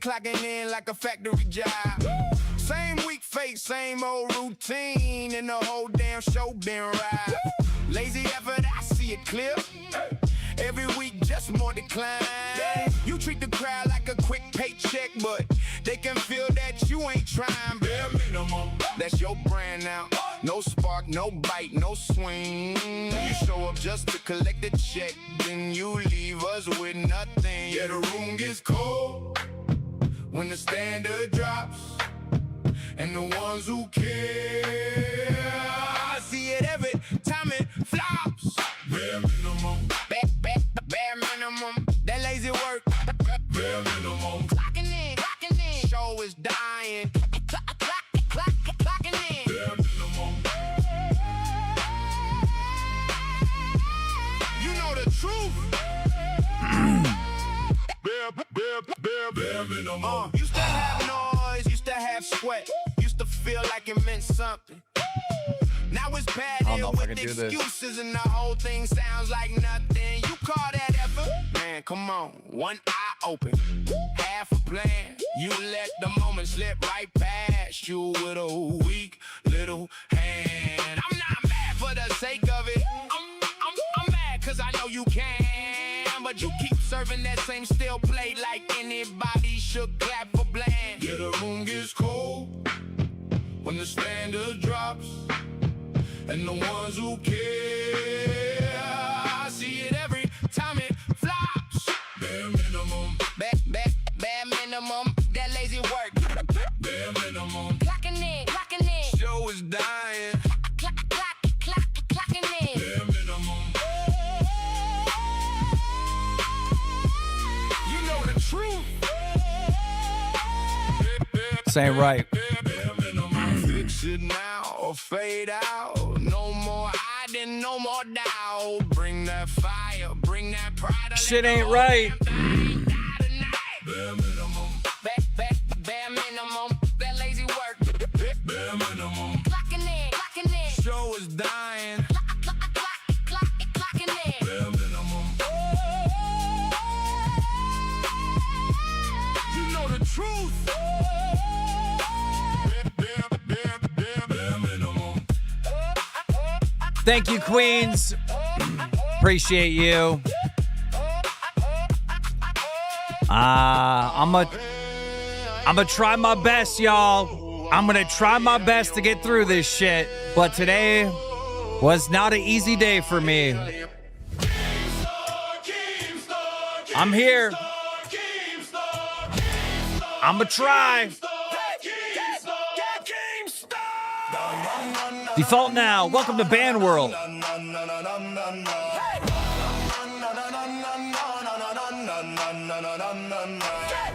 clocking in like a factory job. Same week face, same old routine, and the whole damn show been right. Lazy effort, I see it clear. Every week, just more decline. You treat the crowd like a quick paycheck, but they can feel that you ain't trying. Bare minimum, that's your brand now. No spark, no bite, no swing. You show up just to collect the check, then you leave us with nothing. Yeah, the room gets cold when the standard drops, and the ones who care, I see it every time it flops. Bare minimum, bare minimum, that lazy work. Bare minimum, clocking in, show is dying. Clocking in. Bare minimum. You know the truth. Bare minimum. Used to have noise, used to have sweat, used to feel like it meant something. Now it's padded with excuses and the whole thing sounds like nothing. You call that effort? Man, come on, one eye open, half a plan. You let the moment slip right past you with a weak little hand. I'm not mad for the sake of it. I'm mad cause I know you can, but you keep serving that same steel plate like anybody should clap for bland. Yeah, the room gets cold when the standard drops, and the ones who care, I see it every time it flops. Bare minimum, bare minimum, that lazy work. Bare minimum, clocking in, show is dying. Clocking in. Bare minimum. You know the truth. This ain't right. Bare minimum, fix it now or fade out. No more hiding, no more doubt. Bring that fire, bring that pride. Shit ain't right. Bare minimum, bare minimum, that lazy work. Bare minimum, clocking in, show is dying. Clocking in. Bare minimum. You know the truth. Bare minimum. Thank you, Queens. Appreciate you. I'm gonna try my best, y'all. I'm gonna try my best to get through this shit. But today was not an easy day for me. I'm here. I'm gonna try. Default now. Welcome to Band World.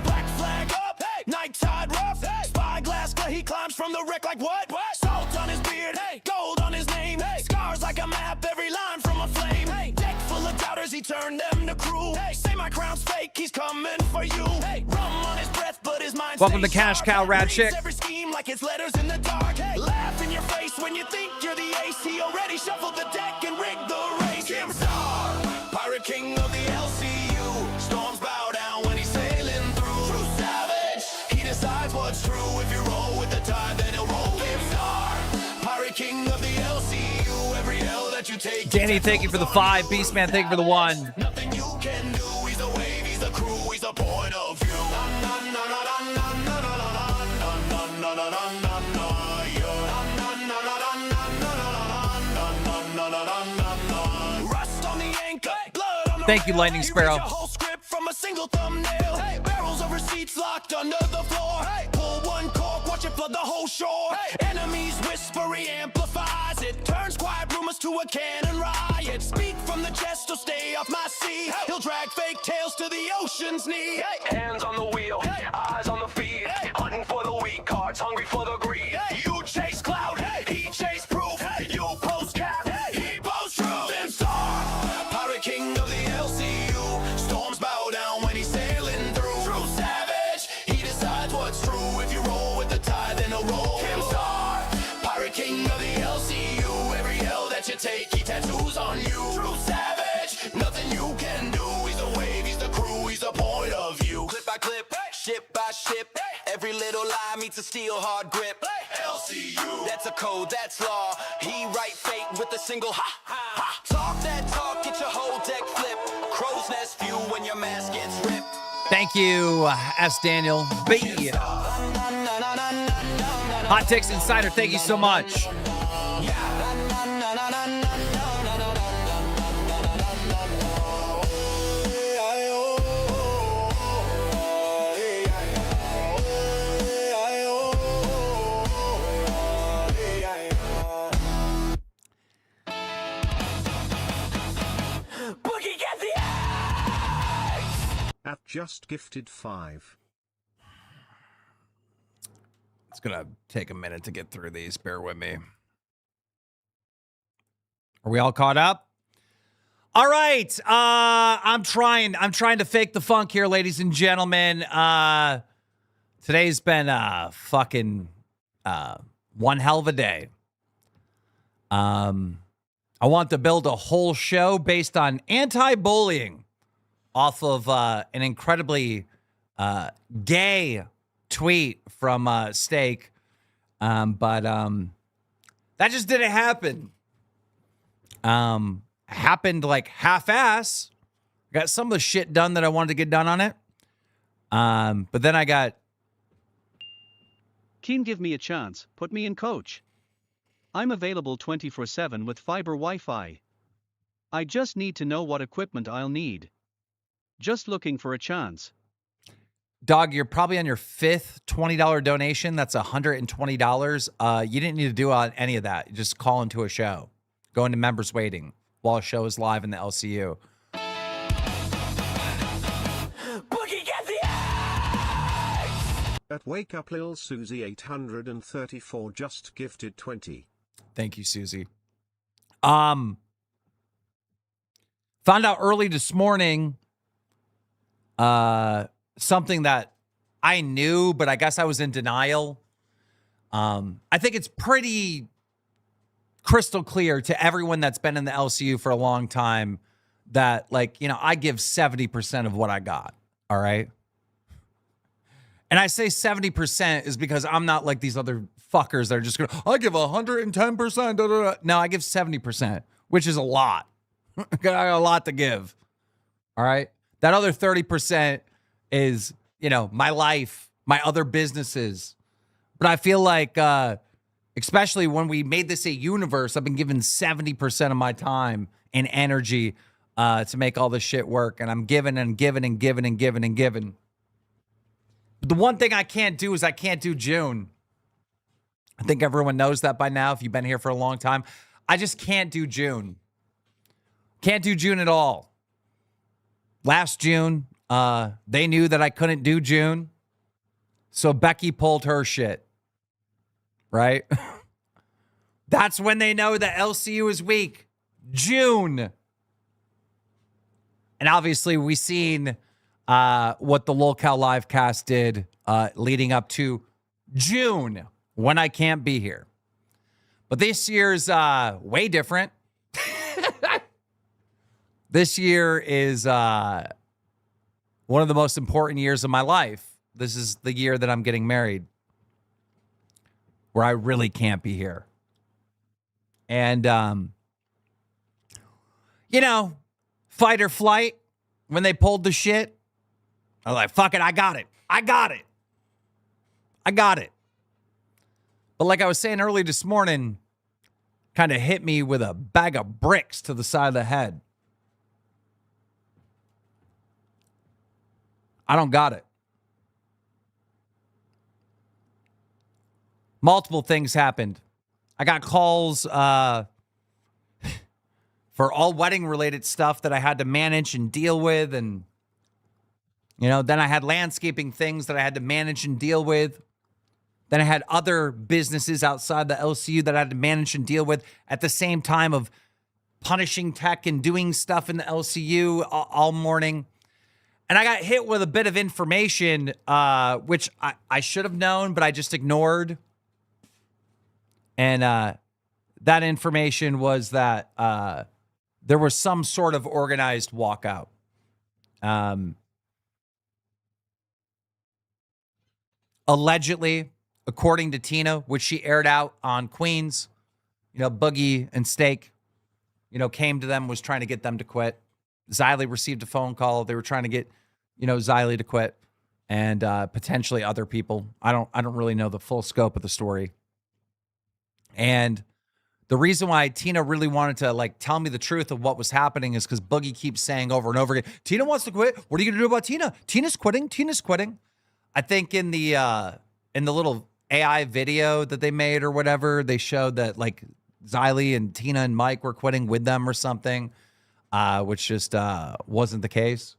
Black flag up, night tide rough, spyglass glare, he climbs from the wreck like what? Salt on his beard, gold on his name, scars like a map, every line from a flame. Deck full of doubters, he turned them to crew. Say my crown's fake, he's coming for you. Rum on his breath, but his mind. Welcome to Cash Cow Rad Chick. Every scheme like it's letters in the dark. Laugh in your face when you think you're the ace. He already shuffled the deck and rigged the race. KEEMSTAR, pirate king of the LCU. Storms bow down when he's sailing through. True savage, he decides what's true. If you roll with the tide, then he'll roll. KEEMSTAR, pirate king of the LCU. Every L that you take. Danny, thank you for the 5. Beastman, thank you for the 1. Nothing you can do. He's the wave, he's the crew, he's the point of view. Rust on the anchor, blood on the Thank you, Lightning Sparrow. whole script from a single thumbnail. Barrels of receipts locked under the floor. Pull one cork, watch it flood the whole shore. Enemies whisper, he amplifies it. Turns quiet rumors to a cannon riot. Speak from the chest or stay off my sea. He'll drag fake tales to the ocean's knee. Hands on the wheel, eyes on the feed. Hunting for the weak, cards hungry for the greed. You chase clout, he chase proof. You post cap, he post truth. KEEMSTAR, pirate king of the LCU. Storms bow down when he's sailing through. True savage, he decides what's true. If you roll with the tide, then he'll roll. KEEMSTAR, pirate king of the LCU. Every L that you take, he tattoos on you. True savage, nothing you can do. He's the wave, he's the crew, he's the point of view. Clip by clip, ship by ship. Every little lie meets a steel hard grip. LCU, that's a code, that's law. He write fate with a single ha, ha. Talk that talk, get your whole deck flipped. Crow's nest view when your mask gets ripped. Thank you, S. Daniel B. Hot Takes Insider, thank you so much. At just gifted 5. It's gonna take a minute to get through these. Bear with me. Are we all caught up? All right. I'm trying to fake the funk here, ladies and gentlemen. Today's been fucking one hell of a day. I want to build a whole show based on anti-bullying off of an incredibly gay tweet from Steak. But that just didn't happen. Happened like half-ass. Got some of the shit done that I wanted to get done on it. But then I got... Keen, give me a chance, put me in coach. I'm available 24/7 with fiber Wi-Fi. I just need to know what equipment I'll need. Just looking for a chance. Dog, you're probably on your fifth $20 donation. That's $120. You didn't need to do any of that. You just call into a show. Go into members waiting while a show is live in the LCU. Boogie, get the axe! At Wake Up Lil Susie 834 just gifted 20. Thank you, Susie. Found out early this morning something that I knew, but I guess I was in denial. I think it's pretty crystal clear to everyone that's been in the LCU for a long time that, like, you know, I give 70% of what I got. All right. And I say 70% is because I'm not like these other fuckers that are just going to, I give 110%. Da, da, da. No, I give 70%, which is a lot. I got a lot to give. All right. That other 30% is, you know, my life, my other businesses. But I feel like, especially when we made this a universe, I've been given 70% of my time and energy to make all this shit work. And I'm giving and giving and giving and giving and giving. But the one thing I can't do is I can't do June. I think everyone knows that by now if you've been here for a long time. I just can't do June. Can't do June at all. Last June, they knew that I couldn't do June. So Becky pulled her shit. Right? That's when they know that LCU is weak. June. And obviously we seen what the LolCow Livecast did leading up to June when I can't be here. But this year's way different. This year is one of the most important years of my life. This is the year that I'm getting married, where I really can't be here. And, you know, fight or flight, when they pulled the shit, I was like, fuck it, I got it. I got it. I got it. But like I was saying earlier this morning, kind of hit me with a bag of bricks to the side of the head. I don't got it. Multiple things happened. I got calls for all wedding-related stuff that I had to manage and deal with. And, you know, then I had landscaping things that I had to manage and deal with. Then I had other businesses outside the LCU that I had to manage and deal with at the same time of punishing tech and doing stuff in the LCU all morning. And I got hit with a bit of information, which I should have known, but I just ignored. And that information was that there was some sort of organized walkout. allegedly, according to Tina, which she aired out on Queens, Boogie and Steak, came to them, was trying to get them to quit. Xylee received a phone call. They were trying to get, Xylee to quit, and potentially other people. I don't really know the full scope of the story. And the reason why Tina really wanted to tell me the truth of what was happening is because Boogie keeps saying over and over again, Tina wants to quit. What are you going to do about Tina? Tina's quitting. Tina's quitting. I think in the little AI video that they made or whatever, they showed that Xylee and Tina and Mike were quitting with them or something, which just wasn't the case.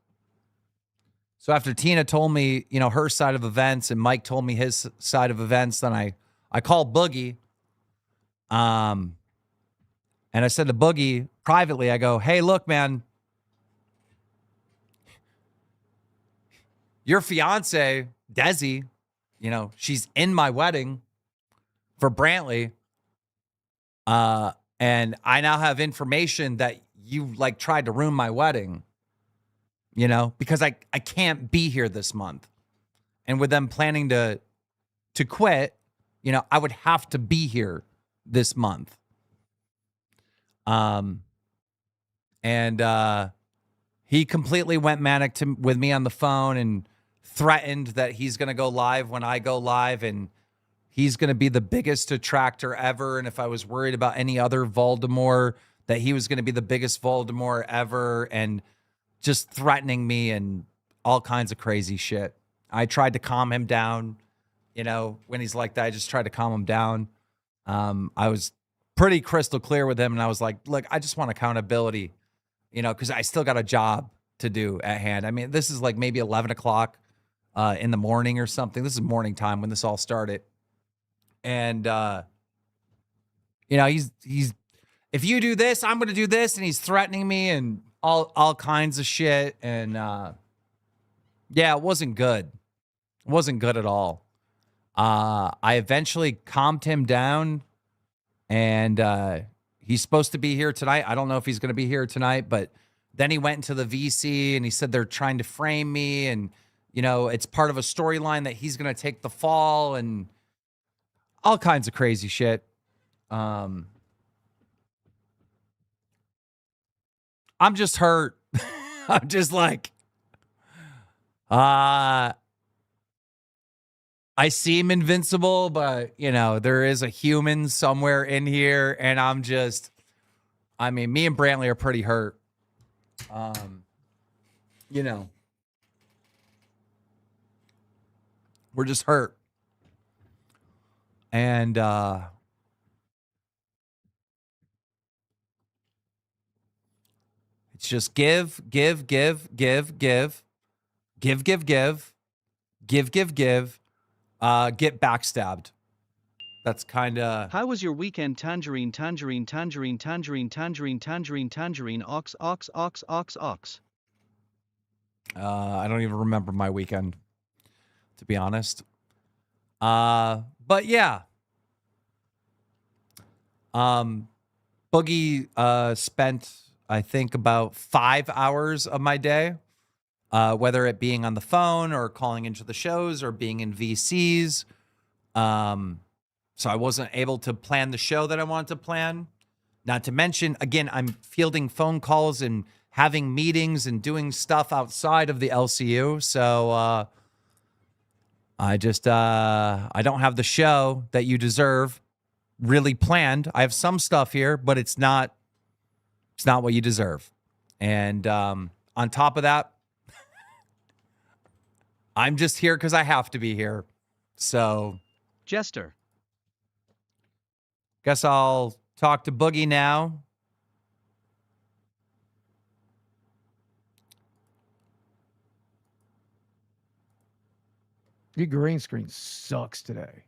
So after Tina told me, her side of events, and Mike told me his side of events, then I called Boogie. And I said to Boogie privately, I go, hey, look, man, your fiance, Desi, she's in my wedding for Brantley. And I now have information that you tried to ruin my wedding, because I can't be here this month. And with them planning to quit, I would have to be here this month. And he completely went manic with me on the phone and threatened that he's going to go live when I go live, and he's going to be the biggest attractor ever. And if I was worried about any other Voldemort, that he was going to be the biggest Voldemort ever, and just threatening me and all kinds of crazy shit. I tried to calm him down, when he's like that. I just tried to calm him down. I was pretty crystal clear with him, and I was like, look, I just want accountability, because I still got a job to do at hand. I mean, this is maybe 11 o'clock in the morning or something. This is morning time when this all started. And, he's if you do this, I'm going to do this. And he's threatening me and all kinds of shit. And, yeah, it wasn't good. It wasn't good at all. I eventually calmed him down, and he's supposed to be here tonight. I don't know if he's going to be here tonight, but then he went into the VC and he said they're trying to frame me, and it's part of a storyline that he's going to take the fall and all kinds of crazy shit. I'm just hurt. I'm just I seem invincible, but, there is a human somewhere in here, and me and Brantley are pretty hurt. We're just hurt. And, it's just give, get backstabbed. That's kind of... How was your weekend? Tangerine, ox. I don't even remember my weekend, to be honest. But yeah. Boogie spent, I think, about 5 hours of my day, whether it being on the phone or calling into the shows or being in VCs. So I wasn't able to plan the show that I wanted to plan. Not to mention, again, I'm fielding phone calls and having meetings and doing stuff outside of the LCU. So I don't have the show that you deserve really planned. I have some stuff here, but it's not what you deserve. And on top of that, I'm just here because I have to be here. So, Jester. Guess I'll talk to Boogie now. Your green screen sucks today.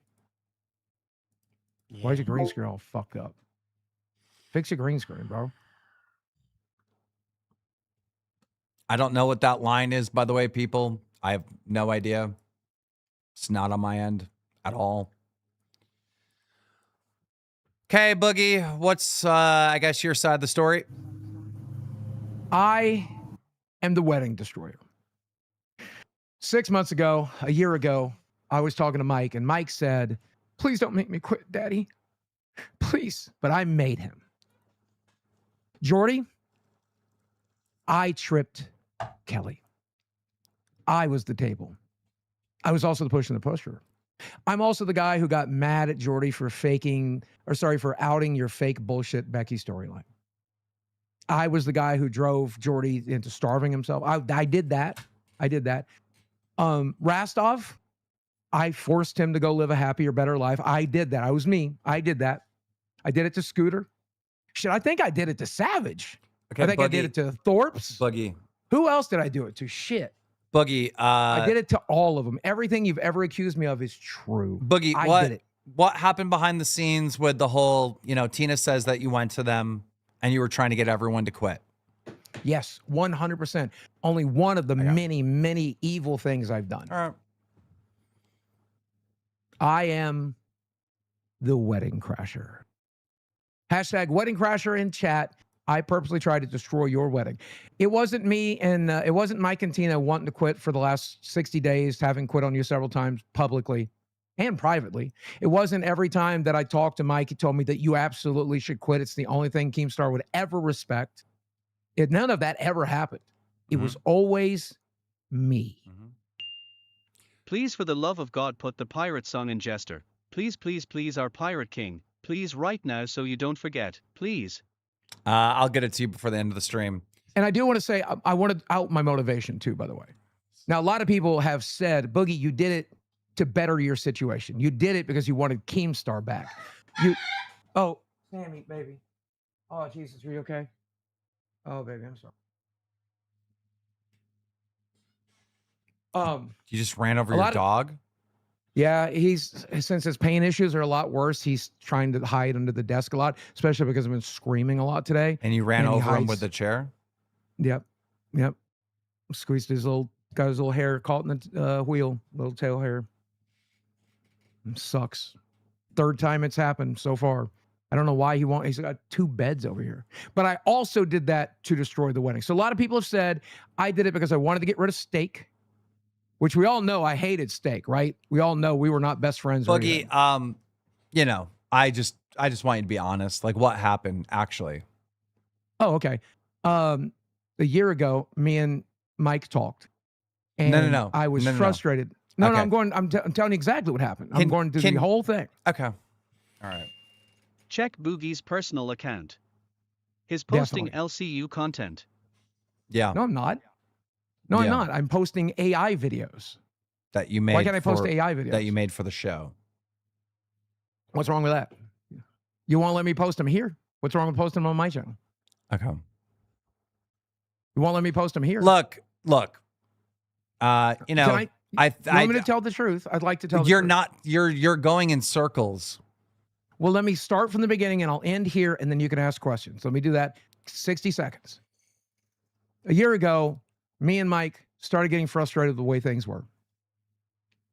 Why is your green screen all fucked up? Fix your green screen, bro. I don't know what that line is, by the way, people. I have no idea. It's not on my end at all. Okay, Boogie, what's, I guess, your side of the story? I am the wedding destroyer. 6 months ago, a year ago, I was talking to Mike, and Mike said, please don't make me quit, Daddy. Please. But I made him. Jordy, I tripped Kelly. I was the table. I was also the push and the pusher. I'm also the guy who got mad at Jordy for for outing your fake bullshit Becky storyline. I was the guy who drove Jordy into starving himself. I did that. I did that. Rastov, I forced him to go live a happier, better life. I did that. I was me. I did that. I did it to Scooter. Shit, I think I did it to Savage. Okay, I think I did it to Thorpe's. Boogie. Who else did I do it to? Shit. Boogie. I did it to all of them. Everything you've ever accused me of is true. Boogie, I did it. What happened behind the scenes with the whole, Tina says that you went to them and you were trying to get everyone to quit? Yes, 100%. Only one of the many, many evil things I've done. All right. I am the wedding crasher. Hashtag wedding crasher in chat. I purposely tried to destroy your wedding. It wasn't me and it wasn't Mike and Tina wanting to quit for the last 60 days, having quit on you several times publicly and privately. It wasn't every time that I talked to Mike, he told me that you absolutely should quit. It's the only thing Keemstar would ever respect. None of that ever happened. It was always me. Please, for the love of God, put the pirate song in Jester. Please, please, please, our pirate king. Please, right now, so you don't forget. Please. I'll get it to you before the end of the stream. And I do want to say, I wanted out my motivation too, by the way. Now, a lot of people have said, Boogie, you did it to better your situation. You did it because you wanted Keemstar back. Oh, Sammy, baby. Oh, Jesus, are you okay? Oh, baby, I'm sorry. You just ran over your dog? Yeah, since his pain issues are a lot worse, he's trying to hide under the desk a lot, especially because I've been screaming a lot today. And you ran over him with the chair? Yep. Squeezed got his little hair caught in the wheel, little tail hair. It sucks. Third time it's happened so far. I don't know why he's got 2 beds over here. But I also did that to destroy the wedding. So a lot of people have said I did it because I wanted to get rid of steak, which we all know I hated steak, right? We all know we were not best friends. Boogie, I just want you to be honest. Like, what happened actually? Oh, okay. A year ago, me and Mike talked. And No. I was frustrated. No, okay. I'm telling you exactly what happened. I'm going to do the whole thing. Okay. All right. Check Boogie's personal account. He's posting LCU content. Yeah. No, I'm not. No, I'm not. I'm posting AI videos. That you made. Why can't I post AI videos? That you made for the show. What's wrong with that? You won't let me post them here? What's wrong with posting them on my channel? Okay. You won't let me post them here? Look. you want me to tell the truth? I'd like to tell the truth. You're going in circles. Well, let me start from the beginning and I'll end here and then you can ask questions. Let me do that. 60 seconds. A year ago, me and Mike started getting frustrated with the way things were.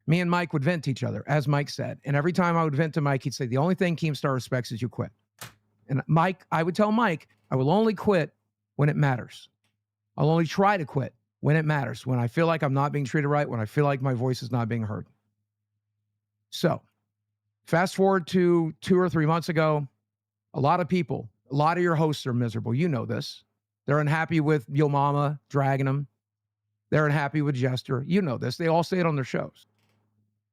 Me and Mike would vent to each other, as Mike said. And every time I would vent to Mike, he'd say, the only thing Keemstar respects is you quit. And I would tell Mike, I will only quit when it matters. I'll only try to quit when it matters, when I feel like I'm not being treated right, when I feel like my voice is not being heard. So, fast forward to 2 or 3 months ago, a lot of your hosts are miserable. You know this. They're unhappy with Yo Mama dragging them. They're unhappy with Jester. You know this. They all say it on their shows.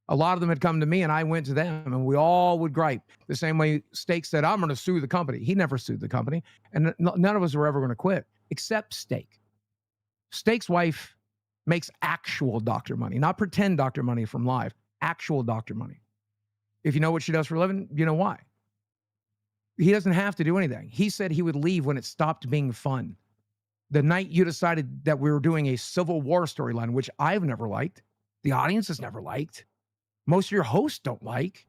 A lot of them had come to me and I went to them and we all would gripe. The same way Steak said, I'm going to sue the company. He never sued the company. And none of us were ever going to quit, except Steak. Steak's wife makes actual doctor money, not pretend doctor money from live, actual doctor money. If you know what she does for a living, you know why. He doesn't have to do anything. He said he would leave when it stopped being fun. The night you decided that we were doing a Civil War storyline, which I've never liked, the audience has never liked, most of your hosts don't like,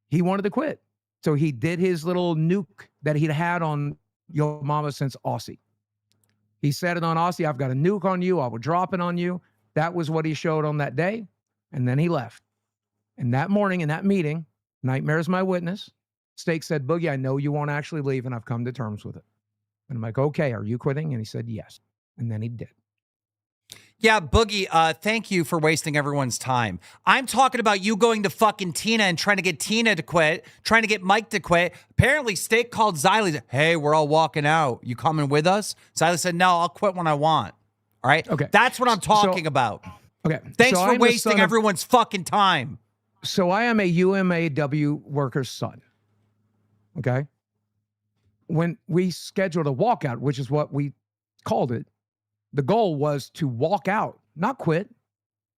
he wanted to quit. So he did his little nuke that he'd had on Yo Mama since Aussie. He said it on Aussie, I've got a nuke on you, I will drop it on you. That was what he showed on that day, and then he left. And that morning in that meeting, Nightmare's my witness, Steak said, Boogie, I know you won't actually leave, and I've come to terms with it. And I'm like, okay, are you quitting? And he said, yes. And then he did. Yeah, Boogie, thank you for wasting everyone's time. I'm talking about you going to fucking Tina and trying to get Tina to quit, trying to get Mike to quit. Apparently, Steak called Xylee. Hey, we're all walking out. You coming with us? Xylee said, no, I'll quit when I want. All right? Okay. That's what I'm talking about. Okay. Thanks so for I'm the wasting son of- everyone's fucking time. So I am a UMAW worker's son. Okay. When we scheduled a walkout, which is what we called it, the goal was to walk out, not quit,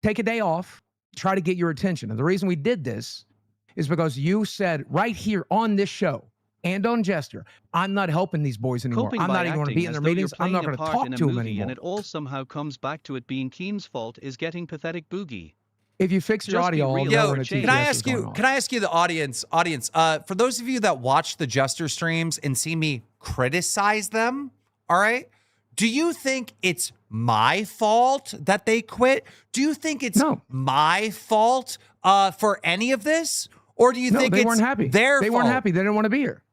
take a day off, try to get your attention. And the reason we did this is because you said right here on this show and on Jester, I'm not helping these boys anymore. Coping I'm by not even going to acting be in as their though you're meetings. I'm not playing going a to part talk in a to them movie, anymore. and it all somehow comes back to it being Keem's fault is getting pathetic Boogie. If you fix your Just be audio, I'll real. know Yo, when a Can can I TTS is ask you? going Can on. I ask you, the audience? For those of you that watch the Jester streams and see me criticize them, all right? Do you think it's my fault that they quit? Do you think it's No. my fault for any of this, or do you No, think they it's weren't happy. their They fault? weren't happy. They didn't want to be here.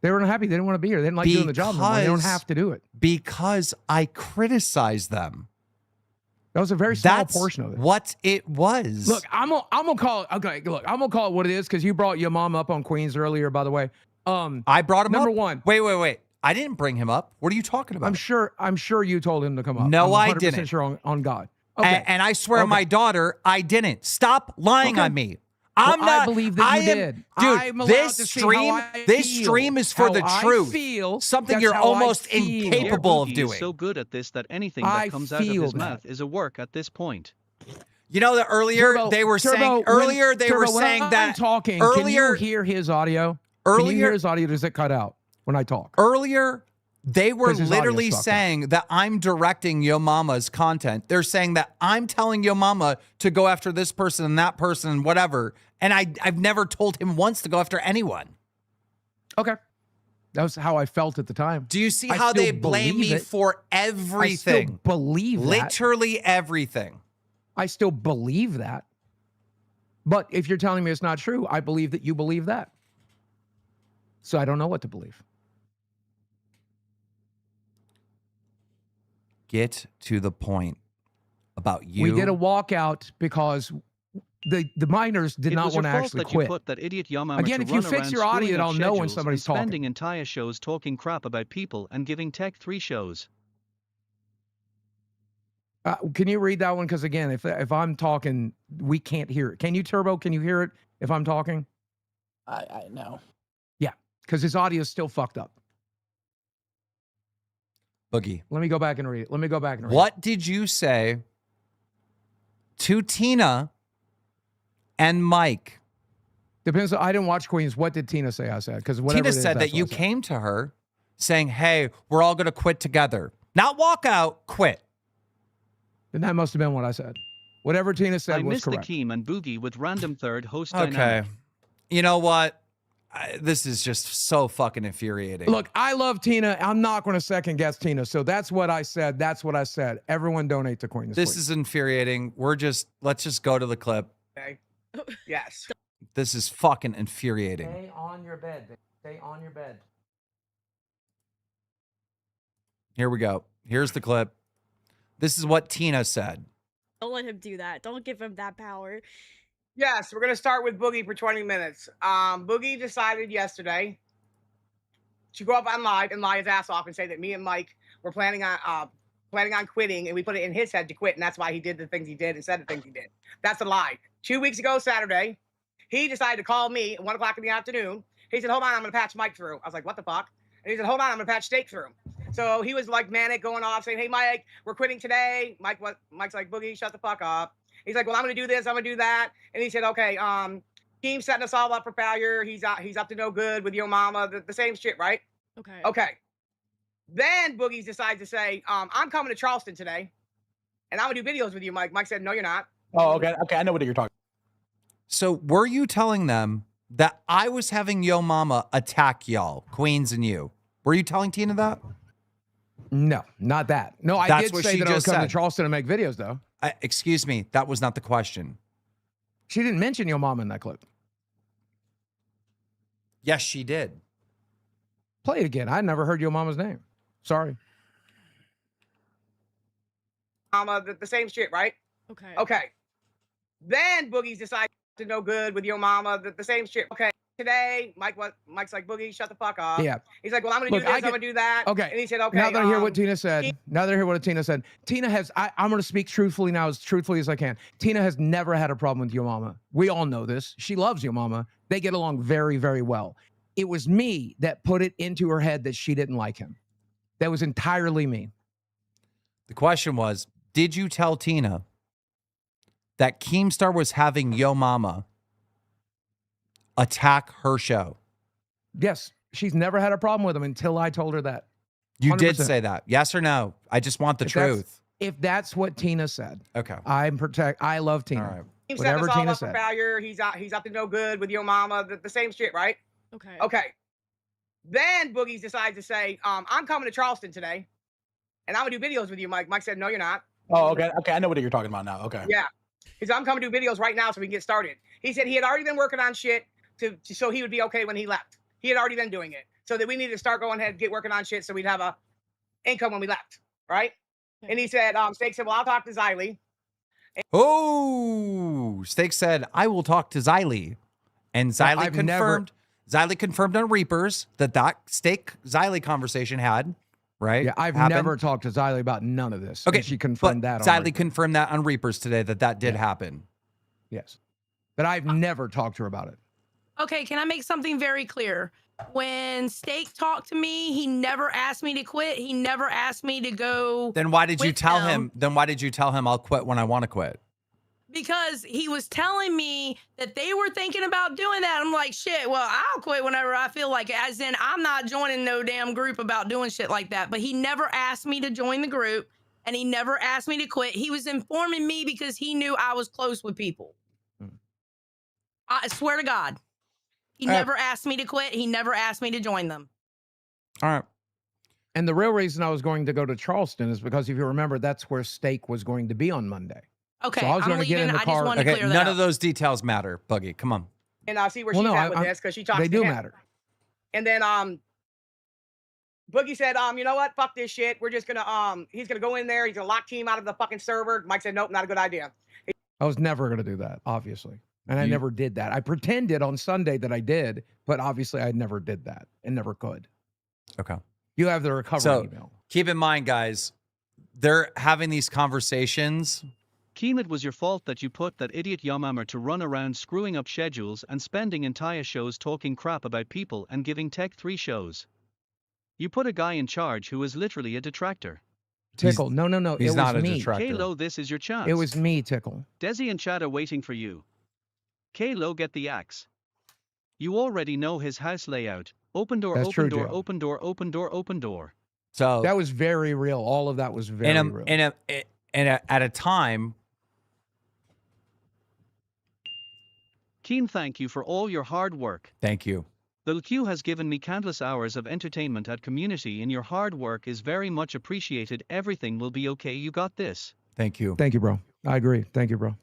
They weren't happy. They didn't want to be here. They didn't like doing the job anymore. They don't Because- have to do it. Because I criticized them. That was a very small That's portion of it. what it was. Look, I'm gonna call it. Okay, look, I'm gonna call it what it is because you brought your mom up on Queens earlier. By the way, I brought him number up. one. Wait. I didn't bring him up. What are you talking about? I'm sure you told him to come up. No, I'm I 100% didn't. Sure on God. Okay, And I swear on Okay. my daughter, I didn't. Stop lying Okay. on me. I'm Well, not. I believe that you did. Dude, I'm allowed this to see how I this feel. stream is for How the I truth. feel, Something that's you're how I almost feel. incapable of Boogie doing. is so good at this that anything I that comes out of feel his that. mouth is a work at this point. You know that earlier Turbo, they were Turbo, saying when- earlier they were Turbo, when saying I'm that talking. earlier Can you hear his audio? Can you earlier hear his audio? Does it cut out when I talk? earlier they were 'Cause his audio's literally fucked up. saying that I'm directing Yo Mama's content. They're saying that I'm telling Yo Mama to go after this person and that person and whatever. And I've never told him once to go after anyone. Okay, that was how I felt at the time. Do you see I how still they blame believe me it. for I still everything? believe that. Literally everything. I still believe that. But if you're telling me it's not true, I believe that you believe that. So I don't know what to believe. Get to the point about you. We did a walkout because the miners did It not was your want to fault actually that you quit. put that idiot Yamama Again, to if you run fix around your audio, screwing up I'll know when schedules somebody's and talking. spending entire shows talking crap about people and giving Tech 3 shows. Can you read that one? Because again, if I'm talking, we can't hear it. Can you, Turbo? Can you hear it if I'm talking? I know. Yeah, because his audio is still fucked up. Boogie. Let me go back and read it. Let me go back and read What did you say to Tina and Mike? Depends. I didn't watch Queens. What did Tina say? I said because whatever Tina it is, said that's that you what I said. came to her saying, hey, we're all going to quit together. Not walk out, quit. And that must have been what I said. Whatever Tina said I was missed the correct. Keem and Boogie with random third host Okay. dynamic. You know what? This is just so fucking infuriating. Look, I love Tina. I'm not going to second guess Tina. So that's what I said. That's what I said. Everyone donate to Queen. This is infuriating. Let's just go to the clip. Okay. Yes. This is fucking infuriating. Stay on your bed. Babe. Stay on your bed. Here we go. Here's the clip. This is what Tina said. Don't let him do that. Don't give him that power. Yes, we're gonna start with Boogie for 20 minutes. Boogie decided yesterday to go up on live and lie his ass off and say that me and Mike were planning on quitting, and we put it in his head to quit, and that's why he did the things he did and said the things he did. That's a lie. 2 weeks ago, Saturday, he decided to call me at 1 o'clock in the afternoon. He said, "Hold on, I'm gonna patch Mike through." I was like, "What the fuck?" And he said, "Hold on, I'm gonna patch Steak through." So he was like manic, going off, saying, "Hey, Mike, we're quitting today." Mike's like, "Boogie, shut the fuck up." He's like, "Well, I'm gonna do this, I'm gonna do that." And he said, "Okay, Keem's setting us all up for failure. He's up to no good with your mama." The same shit, right? Okay. Okay. Then Boogie's decides to say, "I'm coming to Charleston today, and I'm gonna do videos with you, Mike." Mike said, "No, you're not." Oh, okay. Okay, I know what you're talking. So were you telling them that I was having Yo Mama attack y'all, Queens and you? Were you telling Tina that? No, not that. No, I That's did what say she that I was just coming to said. Charleston to make videos, though. Excuse me, that was not the question. She didn't mention your mom in that clip. Yes, she did. Play it again. I never heard your mama's name. Sorry. mama, the same shit, right? Okay. Okay. Then Boogie's decided to no good with your mama, the same shit. Okay. Today, Mike's like, Boogie, shut the fuck up. Yeah. He's like, well, I'm gonna do Look, this, I'm gonna do that. Okay. And he said, okay. Now that I hear what Tina said, Tina has, I'm going to speak truthfully now, as truthfully as I can. Tina has never had a problem with your mama. We all know this. She loves your mama. They get along very, very well. It was me that put it into her head that she didn't like him. That was entirely me. The question was, did you tell Tina that Keemstar was having Yo Mama attack her show? Yes. She's never had a problem with him until I told her that. You 100%. did say that. Yes or no? I just want the truth. If that's what Tina said. Okay. I love Tina. All right. He set Whatever us all Tina up for said. failure. He's up to no good with your mama, the same shit, right? Okay. Okay. Then Boogie's decided to say, I'm coming to Charleston today, and I'm gonna do videos with you, Mike. Mike said, no, you're not. Oh, okay. Okay, I know what you're talking about now. Okay. Yeah. He said, I'm coming to do videos right now so we can get started. He said he had already been working on shit so he would be okay when he left. He had already been doing it. So that we needed to start going ahead and get working on shit so we'd have a income when we left. Right? And he said, Steak said, well, I'll talk to Xylee. Oh, Steak said, I will talk to Xylee. And Xylee confirmed on Reapers that Steak Xylee conversation had, right? Yeah, I've happened. never talked to Xylee about none of this. Okay, And she confirmed but that. Xylee confirmed that on Reapers today that did happen. Yes. But I've never talked to her about it. Okay, can I make something very clear? When Steak talked to me, he never asked me to quit. He never asked me to go. Then why did you tell them. him? Then why did you tell him I'll quit when I want to quit? Because he was telling me that they were thinking about doing that. I'm like, shit, well, I'll quit whenever I feel like it. As in, I'm not joining no damn group about doing shit like that. But he never asked me to join the group, and he never asked me to quit. He was informing me because he knew I was close with people. I swear to God. He never asked me to quit. He never asked me to join them. All right. And the real reason I was going to go to Charleston is because, if you remember, that's where Steak was going to be on Monday. Okay, so I was I'm going to get in leaving. the I car. just wanted to Okay, clear that none up. of those details matter, Buggy. Come on. And I'll see where she's at with this because she talks to him. They do matter. And then Boogie said, you know what? Fuck this shit. We're just gonna he's gonna go in there, he's gonna lock Team out of the fucking server. Mike said, nope, not a good idea. I was never going to do that, obviously. And I never did that. I pretended on Sunday that I did, but obviously I never did that and never could. Okay. You have the recovery email. Keep in mind, guys, they're having these conversations. Keem, it was your fault that you put that idiot Yamammer to run around screwing up schedules and spending entire shows talking crap about people and giving Tech 3 shows. You put a guy in charge who is literally a detractor. Tickle. No. He's it not was a me. detractor. Kalo, this is your chance. It was me, Tickle. Desi and Chad are waiting for you. Kalo, get the axe. You already know his house layout. Open door, That's open true, door, Joe. open door, open door, open door. So That was very real. All of that was very real. At a time. Keem, thank you for all your hard work. Thank you. LolcowUniverse has given me countless hours of entertainment at community, and your hard work is very much appreciated. Everything will be okay. You got this. Thank you. Thank you, bro. I agree. Thank you, bro.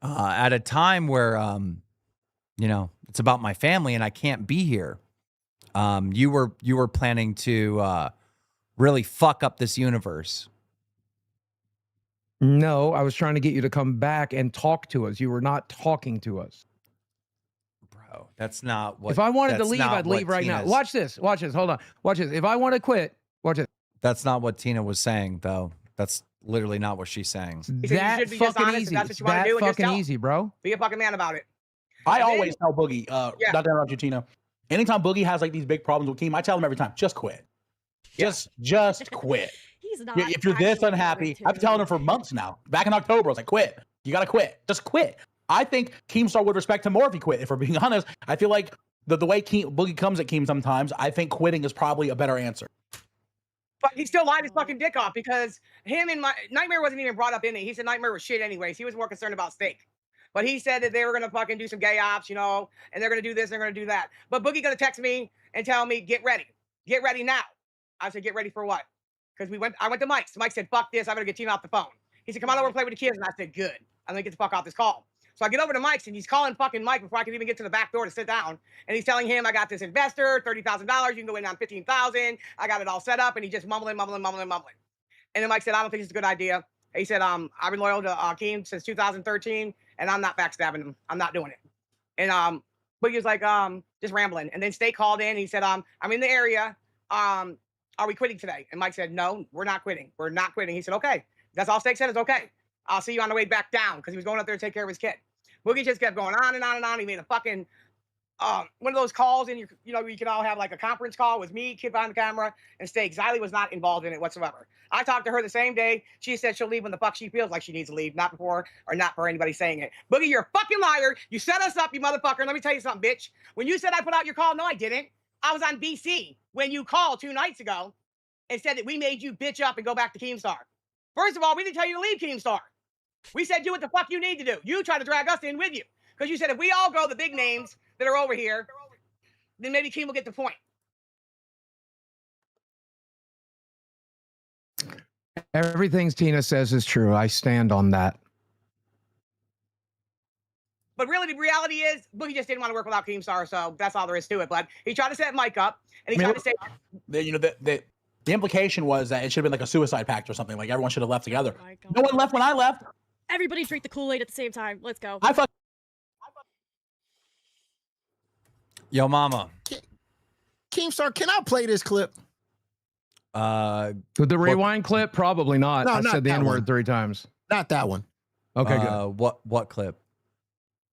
At a time where, it's about my family and I can't be here. You were planning to really fuck up this universe. No, I was trying to get you to come back and talk to us. You were not talking to us. Bro, that's not what. If I wanted to that's leave, not I'd leave what right now. Tina's- Watch this. Watch this. Hold on. Watch this. If I want to quit, watch this. That's not what Tina was saying, though. That's literally not what she's saying. He said you That should be just fucking honest if easy. that's what It's you wanna that do and just fucking tell 'em. easy, bro. Be a fucking man about it. I And always tell Boogie, Yeah. not to interrupt you, Tina. Anytime Boogie has like these big problems with Keem, I tell him every time, just quit. Just quit. He's not. If you're this actually unhappy, going I've been telling him for months now. Back in October, I was like, quit. You gotta quit. Just quit. I think Keemstar would respect him more if he quit. If we're being honest, I feel like the way Boogie comes at Keem sometimes, I think quitting is probably a better answer. But he still lied his fucking dick off because him and Nightmare wasn't even brought up in it. He said Nightmare was shit anyways. He was more concerned about Steak. But he said that they were gonna fucking do some gay ops, and they're gonna do this, and they're gonna do that. But Boogie gonna text me and tell me, get ready now. I said, get ready for what? Because I went to Mike's. Mike said, fuck this, I'm gonna get Tina off the phone. He said, come on over and play with the kids, and I said, good. I'm gonna get the fuck off this call. So I get over to Mike's, and he's calling fucking Mike before I can even get to the back door to sit down. And he's telling him, I got this investor, $30,000, you can go in on $15,000. I got it all set up, and he's just mumbling. And then Mike said, I don't think it's a good idea. He said, I've been loyal to Keem since 2013, and I'm not backstabbing him. I'm not doing it. And Boogie was like, just rambling. And then Steak called in. And he said, I'm in the area. Are we quitting today? And Mike said, no, we're not quitting. We're not quitting. He said, okay. That's all Steak said is okay. I'll see you on the way back down, because he was going up there to take care of his kid. Boogie just kept going on and on and on. He made a fucking one of those calls, and you can all have like a conference call with me, Kid behind the camera, and Steak. Xylee was not involved in it whatsoever. I talked to her the same day. She said she'll leave when the fuck she feels like she needs to leave, not before or not for anybody saying it. Boogie, you're a fucking liar. You set us up, you motherfucker. And let me tell you something, bitch. When you said I put out your call, no, I didn't. I was on BC when you called 2 nights ago and said that we made you bitch up and go back to Keemstar. First of all, we didn't tell you to leave Keemstar. We said do what the fuck you need to do. You try to drag us in with you, because you said if we all go, the big names that are over here, then maybe Keem will get the point. Everything Tina says is true. I stand on that. But really, the reality is, Boogie just didn't want to work without Keemstar, so that's all there is to it. But he tried to set Mike up, and he tried to say, the implication was that it should have been like a suicide pact or something. Like everyone should have left together. Oh my God. No one left when I left. Everybody drink the Kool-Aid at the same time. Let's go. Yo, mama. Keemstar, can I play this clip? With the rewind clip, probably not. No, I not said the that N-word one. 3 times. Not that one. Okay, good. What clip?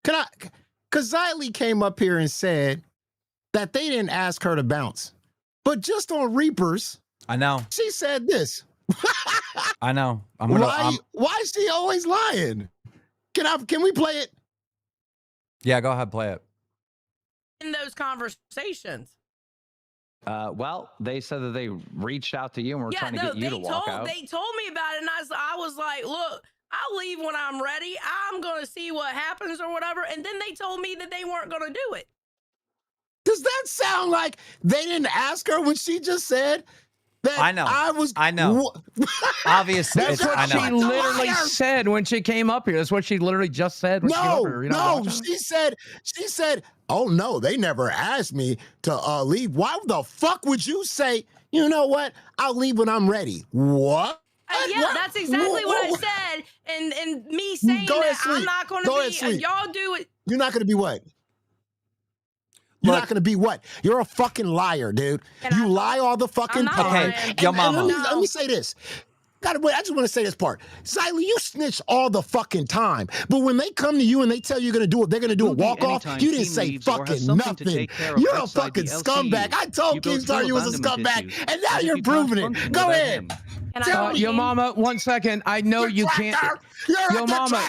Can I? Because Xylee came up here and said that they didn't ask her to bounce, but just on Reapers, I know. she said this. I know. Why is she always lying? Can we play it? Yeah, go ahead, play it. In those conversations. Well, they said that they reached out to you and were trying to get you to walk out. They told me about it, and I was like, look, I'll leave when I'm ready. I'm going to see what happens or whatever. And then they told me that they weren't going to do it. Does that sound like they didn't ask her when she just said that? I know. I know. Obviously, That's what she literally said when she came up here. That's what she literally just said. When she came up here. You're not watching? She said, oh no, they never asked me to leave. Why the fuck would you say, you know what? I'll leave when I'm ready. What? Yeah, that's exactly what I said. And me saying that I'm not going to be, y'all do it. You're not going to be what? You're not going to be what? You're a fucking liar, dude. You lie all the fucking time. Okay, yo, mama. Let me say this. I just want to say this part. Xylee, you snitch all the fucking time. But when they come to you and they tell you they're going to do a walk-off, you didn't say fucking nothing. You're a fucking scumbag. I told Keemstar you was a scumbag, and now you're proving it. Go ahead. Yo, mama, 1 second. I know you can't.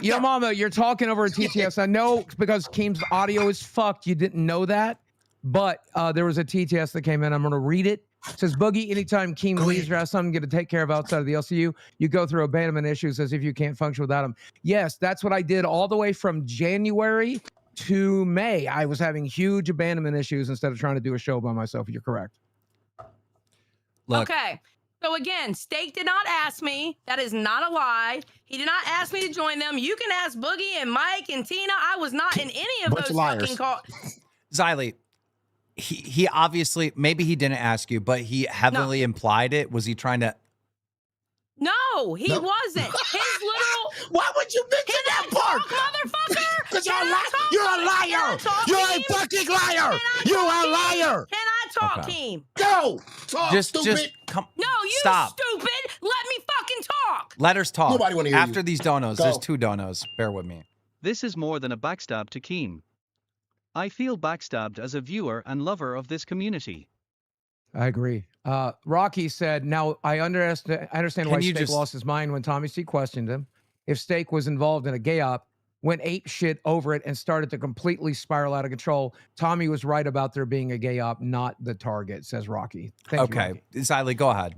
Yo, mama, you're talking over a TTS. I know because Keem's audio is fucked. You didn't know that. But there was a TTS that came in. I'm going to read it. It says, Boogie, anytime Keem leaves or has something to take care of outside of the LCU, you go through abandonment issues as if you can't function without him. Yes, that's what I did all the way from January to May. I was having huge abandonment issues instead of trying to do a show by myself. You're correct. Look. Okay. So again, Steak did not ask me. That is not a lie. He did not ask me to join them. You can ask Boogie and Mike and Tina. I was not in any of those fucking calls. Xylee, he obviously, maybe he didn't ask you, but he heavily implied it. Was he trying to? No, he wasn't. His literal. Why would you mention that part? Motherfucker. Because you're a liar. You're a fucking liar. You're a liar. Can I talk, Keem? Go. Talk, just come. No, you stop. stupid. Let me fucking talk. Let us talk. Nobody want to hear After you. these donos, Go. there's 2 donos. Bear with me. This is more than a backstab to Keem. I feel backstabbed as a viewer and lover of this community. I agree. Rocky said, now I understand why you Steak just- lost his mind when Tommy C questioned him. If Steak was involved in a gay op, went ape shit over it and started to completely spiral out of control, Tommy was right about there being a gay op, not the target, says Rocky. Thank you, Okay, Rocky. Xylee, go ahead.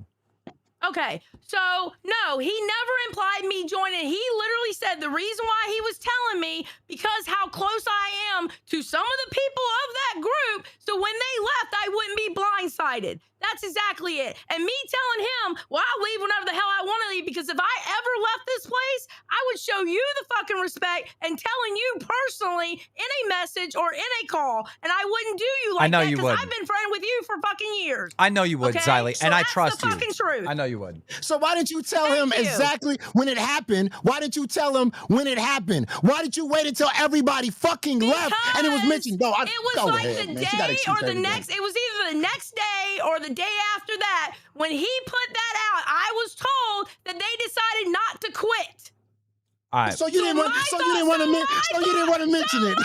Okay, so no, he never implied me joining. He literally said the reason why he was telling me because how close I am to some of the people of that group. So when they left, I wouldn't be blindsided. That's exactly it. And me telling him, well, I'll leave whenever the hell I want to leave, because if I ever left this place, I would show you the fucking respect and telling you personally in a message or in a call, and I wouldn't do you like I know that, you because would. I've been friend with you for fucking years. I know you would, Okay? Xylee, So and I that's trust the you. fucking truth. I know you would. So why didn't you tell him Thank you. exactly when it happened? Why didn't you tell him when it happened? Why did you wait until everybody fucking left and it was mentioned? No, it was go like ahead, the man. She gotta day excuse or the everything. next. It was either the next day or the day after that when he put that out. I was told that they decided not to quit. All right. So you didn't want. So you didn't want to mention it.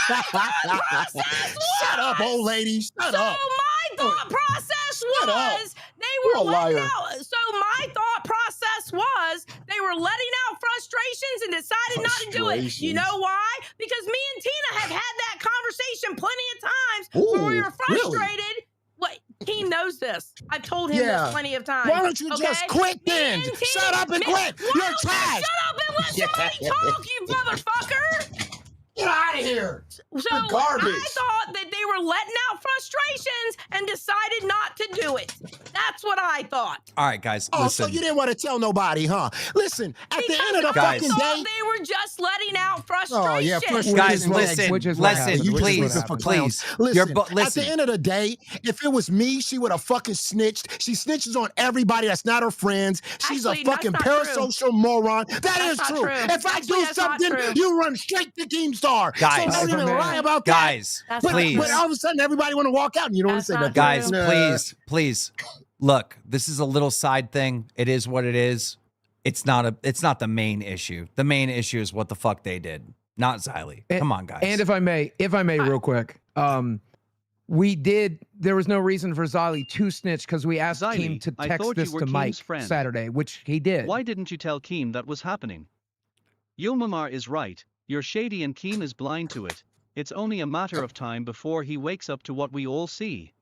Shut up, old lady. Shut up. My thought process Shut up. was they You're were a letting liar. out. So my thought process was they were letting out frustrations and decided not to do it. You know why? Because me and Tina have had that conversation plenty of times where we Ooh, were really? frustrated. What? Keem knows this. I've told him Yeah. this plenty of times. Why don't you okay? just quit Me then? and Tina- Shut up and quit. Why You're don't you trash. Shut up and let somebody talk, you motherfucker. Get out of here. So You're garbage. I thought that they were letting out frustrations and decided not to do it. That's what I thought. All right, guys, Oh, listen. so you didn't want to tell nobody, huh? Listen, at the end of the Guys. fucking I thought day. they were just letting out frustration. Oh, yeah, frustration. Guys, Which listen, which is what listen, happened, which is please, what happened. please. Listen, at listen. the end of the day, if it was me, she would have fucking snitched. She snitches on everybody that's not her friends. She's Actually, a fucking that's not parasocial moron. That's not true. true. If I Actually, do that's not something, true. you run straight to KEEMSTAR. Guys. So don't even lie about that. Guys, That's But, please. but all of a sudden, everybody want to walk out and you don't want That's to say not nothing. Guys, true. please, please. Look, this is a little side thing. It is what it is. It's not the main issue. The main issue is what the fuck they did. Not Xylee. Come on, guys. And if I may, real quick, there was no reason for Xylee to snitch because we asked Xylee, Keem to I text thought you this were to Keem's Mike friend. Saturday, which he did. Why didn't you tell Keem that was happening? Yilmamar is right. You're shady and Keem is blind to it. It's only a matter of time before he wakes up to what we all see.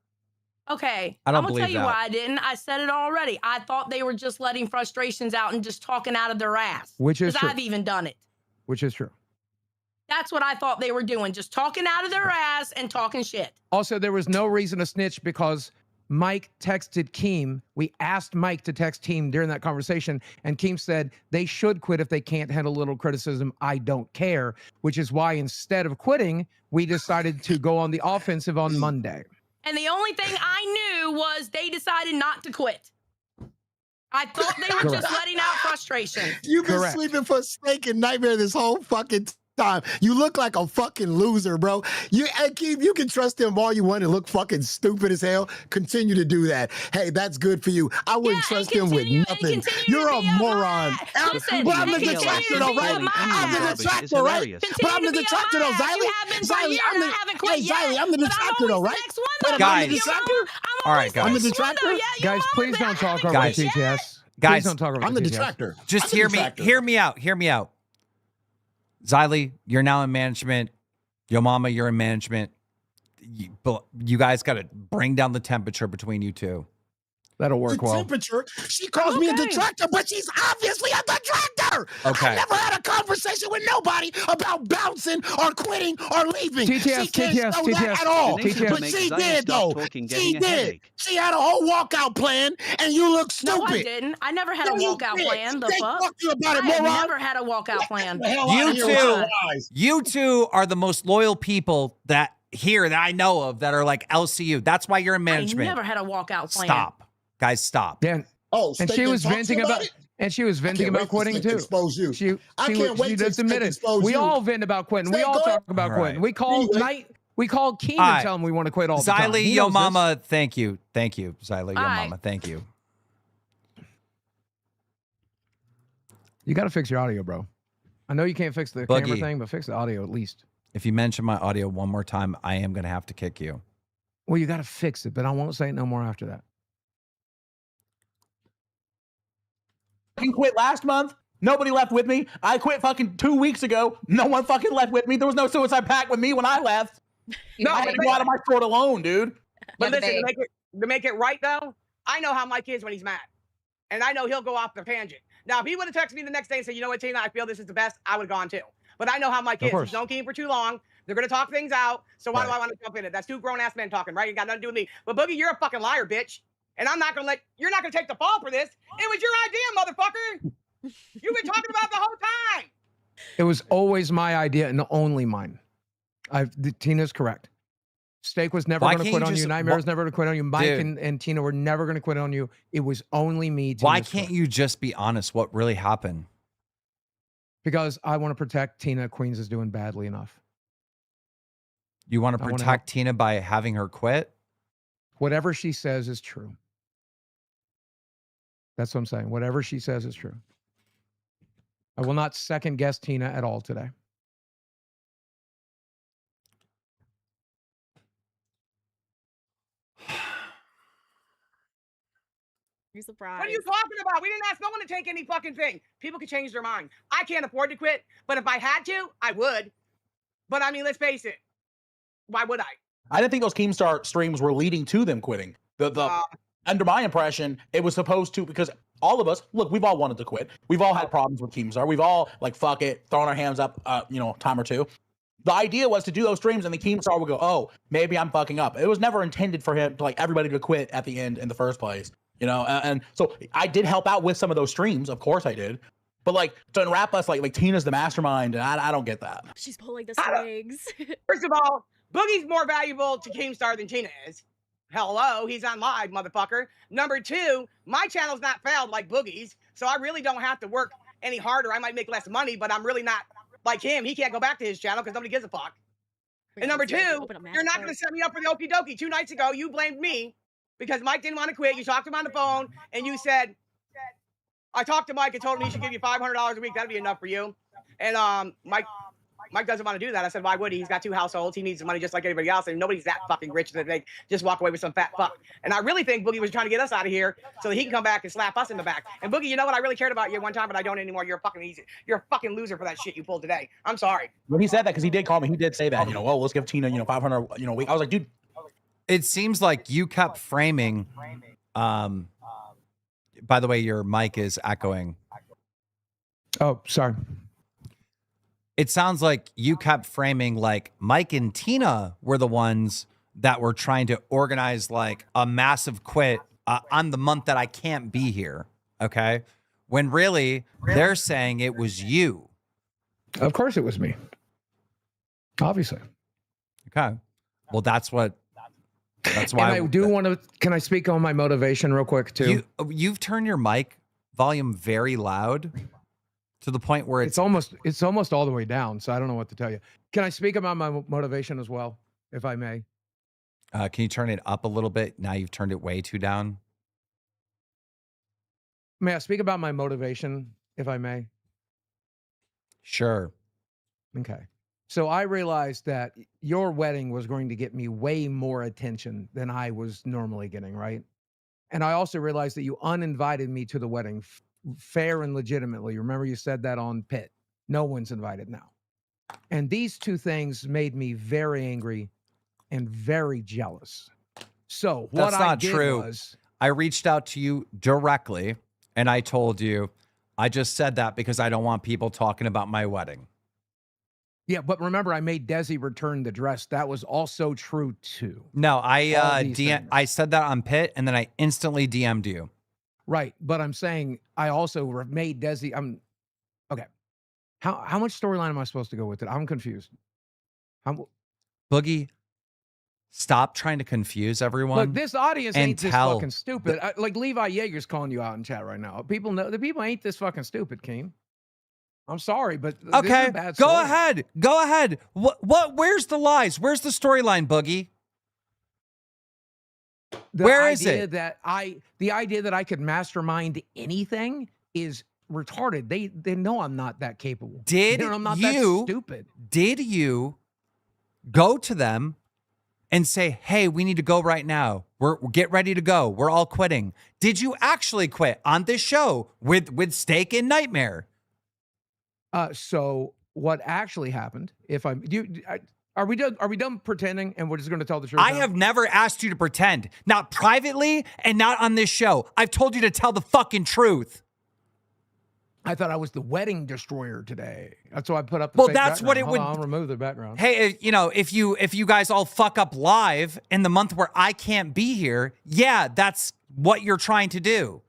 Okay, I don't I'm gonna believe tell you that. why I didn't. I said it already. I thought they were just letting frustrations out and just talking out of their ass. Which is because true. I've even done it. Which is true. That's what I thought they were doing, just talking out of their ass and talking shit. Also, there was no reason to snitch because Mike texted Keem. We asked Mike to text Keem during that conversation, and Keem said they should quit if they can't handle a little criticism. I don't care, which is why instead of quitting, we decided to go on the offensive on Monday. And the only thing I knew was they decided not to quit. I thought they were just letting out frustration. You've been Correct. sleeping for snake and nightmare this whole fucking time. You look like a fucking loser, bro. Keem, you can trust him all you want and look fucking stupid as hell. Continue to do that. Hey, that's good for you. I wouldn't trust him with nothing. You're a moron. Listen, But I'm the and continue detractor to though, be right? a I'm the liar. detractor, right? But I'm the detractor though, Xylee. Xylee, I'm the detractor though, right? But I'm the Guys. detractor. All right, I'm the guys. detractor. Guys, please don't talk over Guys. TTS. Guys. Please don't talk over I'm the TTS. detractor. Just I'm the hear detractor. me out. Xylee, you're now in management. Yo mama, you're in management. You guys got to bring down the temperature between you two. That'll work The well. temperature. She calls me a detractor, but she's obviously a detractor. Okay. I never had a conversation with nobody about bouncing or quitting or leaving. TTS, she can't TTS, show that TTS. at all. TTS. But Make she Xylee did, stop though. talking, She getting a did. headache. She had a whole walkout plan, and you look stupid. No, I didn't. I never had a No, you walkout did. plan. The They fuck? talked to you about it, I have moron. never had a walkout plan. Get the hell out of here with your lies. You two are the most loyal people that I know of that are like LCU. That's why you're in I management. never had a walkout plan. Stop. Guys, stop. Yeah. Oh, And Steak she didn't was talk to venting you about it? and she was venting can't about wait for quitting Steak to too. expose you. I She can't wait she till just Steak admitted. expose We you. all vent about quitting. We Steak, all go talk ahead. about All quitting. right. We called Anyway. We called Keem All and right. tell him we want to quit all the time. Xylee, He yo knows this. mama, thank you. Thank you, Xylee, yo All right. mama, thank you. You got to fix your audio, bro. I know you can't fix the camera Boogie. thing, but fix the audio at least. If you mention my audio one more time, I am going to have to kick you. Well, you got to fix it, but I won't say it no more after that. Fucking quit last month. Nobody left with me. I quit fucking 2 weeks ago. No one fucking left with me. There was no suicide pact with me when I left. No, I had to go out of my fort alone, dude. but listen, to make it right though, I know how Mike is when he's mad. And I know he'll go off the tangent. Now, if he would have texted me the next day and said, you know what, Tina, I feel this is the best, I would have gone too. But I know how Mike Of is. course. He's known Keem for too long. They're going to talk things out. So why do Right. I want to jump in it? That's two grown-ass men talking, right? You got nothing to do with me. But Boogie, you're a fucking liar, bitch. And you're not gonna take the fall for this. It was your idea, motherfucker. You've been talking about it the whole time. It was always my idea and only mine. Tina's correct. Steak was never going to quit on you. Nightmare was never going to quit on you. Mike and Tina were never going to quit on you. It was only me. Why can't you just be honest? What really happened? Because I want to protect Tina. Queens is doing badly enough. You want to protect Tina by having her quit? Whatever she says is true. That's what I'm saying. Whatever she says is true. I will not second guess Tina at all today. You're surprised. What are you talking about? We didn't ask no one to take any fucking thing. People can change their mind. I can't afford to quit, but if I had to, I would. But I mean, let's face it. Why would I? I didn't think those KEEMSTAR streams were leading to them quitting. Under my impression, it was supposed to, because all of us, look, we've all wanted to quit. We've all had problems with KEEMSTAR. We've all, like, fuck it, thrown our hands up, time or two. The idea was to do those streams and the KEEMSTAR would go, oh, maybe I'm fucking up. It was never intended for him to, like, everybody to quit at the end in the first place. And so I did help out with some of those streams. Of course I did. But, like, to unwrap us like Tina's the mastermind, and I don't get that. She's pulling the strings. First of all, Boogie's more valuable to KEEMSTAR than Tina is. Hello, he's on live, motherfucker. Number two, my channel's not failed like Boogie's, so I really don't have to work any harder. I might make less money, but I'm really not like him. He can't go back to his channel because nobody gives a fuck. And number two, you're not going to set me up for the okie dokie. 2 nights ago, you blamed me because Mike didn't want to quit. You talked to him on the phone, and you said, I talked to Mike and told him he should give you $500 a week. That'd be enough for you. And Mike doesn't want to do that. I said, why would he? He's got 2 households. He needs the money just like everybody else. And nobody's that fucking rich that they just walk away with some fat fuck. And I really think Boogie was trying to get us out of here so that he can come back and slap us in the back. And Boogie, you know what? I really cared about you one time, but I don't anymore. You're a fucking loser for that shit you pulled today. I'm sorry. When he said that, because he did call me, he did say that, oh, let's give Tina, 500, a week. I was like, dude. It seems like you kept framing. By the way, your mic is echoing. Oh, sorry. It sounds like you kept framing like Mike and Tina were the ones that were trying to organize like a massive quit on the month that I can't be here. Okay. When really they're saying it was you. Of course it was me. Obviously. Okay. Well, that's why. And I do want to, can I speak on my motivation real quick too? You've turned your mic volume very loud. To the point where it's almost all the way down. So I don't know what to tell you. Can I speak about my motivation as well, if I may? Can you turn it up a little bit? Now you've turned it way too down. May I speak about my motivation, if I may? Sure. Okay. So I realized that your wedding was going to get me way more attention than I was normally getting, right? And I also realized that you uninvited me to the wedding fair and legitimately. Remember you said that on Pitt. No one's invited now. And these 2 things made me very angry and very jealous. So what I did was I reached out to you directly and I told you, I just said that because I don't want people talking about my wedding. Yeah, but remember I made Desi return the dress. That was also true too. No, I said that on Pitt and then I instantly DM'd you. Right, but I'm saying I also made Desi. Okay. How much storyline am I supposed to go with it? I'm confused. Boogie, stop trying to confuse everyone. Look, this audience ain't this fucking stupid. Like Levi Yeager's calling you out in chat right now. People know the people ain't this fucking stupid, Keem. I'm sorry, but okay, this is a bad go ahead. Go ahead. What? Where's the lies? Where's the storyline, Boogie? Where is it? The idea that I could mastermind anything is retarded. They know I'm not that capable. I'm not that stupid. Did you go to them and say, "Hey, we need to go right now. We're get ready to go. We're all quitting." Did you actually quit on this show with Steak and Nightmare? So what actually happened? Are we done pretending and we're just going to tell the truth? I have never asked you to pretend, not privately and not on this show. I've told you to tell the fucking truth. I thought I was the wedding destroyer today. That's why I put up the well, fake that's background. what it Hold would. on, I'll remove the background. Hey, if you guys all fuck up live in the month where I can't be here, yeah, that's what you're trying to do.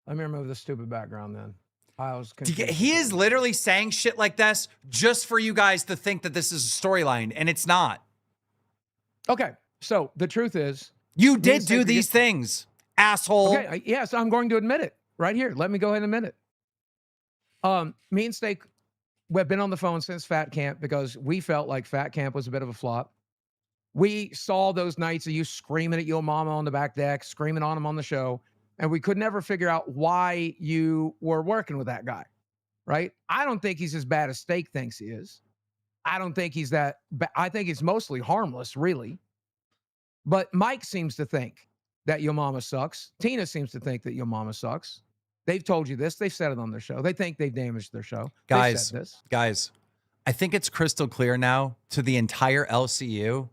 Let me remove the stupid background then. I was confused. He is literally saying shit like this just for you guys to think that this is a storyline, and it's not. Okay, so the truth is, you did do these things, asshole. Okay, yes, I'm going to admit it right here. Let me go ahead and admit it. Me and Steak, we've been on the phone since Fat Camp because we felt like Fat Camp was a bit of a flop. We saw those nights of you screaming at your mama on the back deck, screaming on him on the show, and we could never figure out why you were working with that guy, right? I don't think he's as bad as Steak thinks he is. I don't think he's that I think he's mostly harmless, really. But Mike seems to think that your mama sucks. Tina seems to think that your mama sucks. They've told you this. They've said it on their show. They think they've damaged their show. Guys, this. guys, I think it's crystal clear now to the entire LCU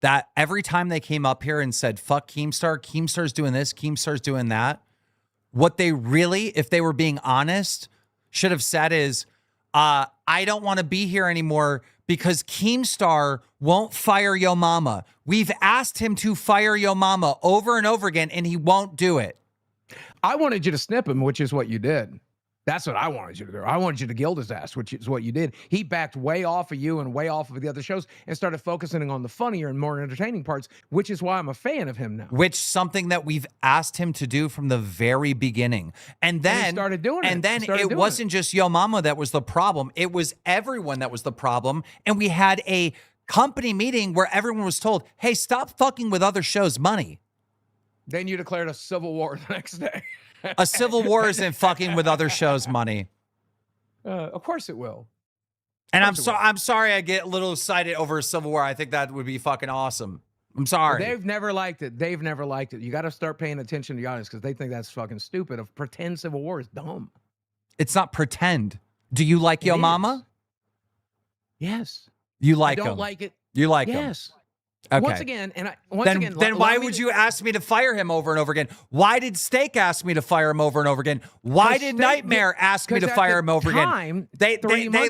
that every time they came up here and said, fuck Keemstar, Keemstar's doing this, Keemstar's doing that, what they really, if they were being honest, should have said is, I don't want to be here anymore because Keemstar won't fire yo mama. We've asked him to fire yo mama over and over again, and he won't do it. I wanted you to snip him, which is what you did. That's what I wanted you to do. I wanted you to gild his ass, which is what you did. He backed way off of you and way off of the other shows and started focusing on the funnier and more entertaining parts, which is why I'm a fan of him now. Which something that we've asked him to do from the very beginning. And then he started doing it. And then it wasn't just Yo Mama that was the problem. It was everyone that was the problem. And we had a company meeting where everyone was told, hey, stop fucking with other shows' money. Then you declared a civil war the next day. A civil war isn't fucking with other shows' money. Of course it will. And I'm sorry I get a little excited over a civil war. I think that would be fucking awesome. I'm sorry. They've never liked it. They've never liked it. You got to start paying attention to the audience because they think that's fucking stupid. A pretend civil war is dumb. It's not pretend. Do you like Yo Mama? Yes. You like him? him? I don't like it. You like him? Yes. Okay. Once again, then why would you ask me to fire him over and over again? Why did Steak ask me to fire him over and over again? Why did Nightmare ask me to fire him over again? They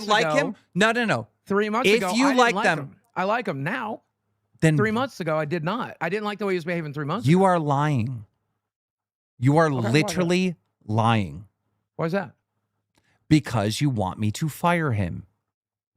like him? No. 3 months ago, if you like them, I like him now. Then 3 months ago, I did not. I didn't like the way he was behaving 3 months you ago. are lying. You are literally lying. Why is that? Because you want me to fire him.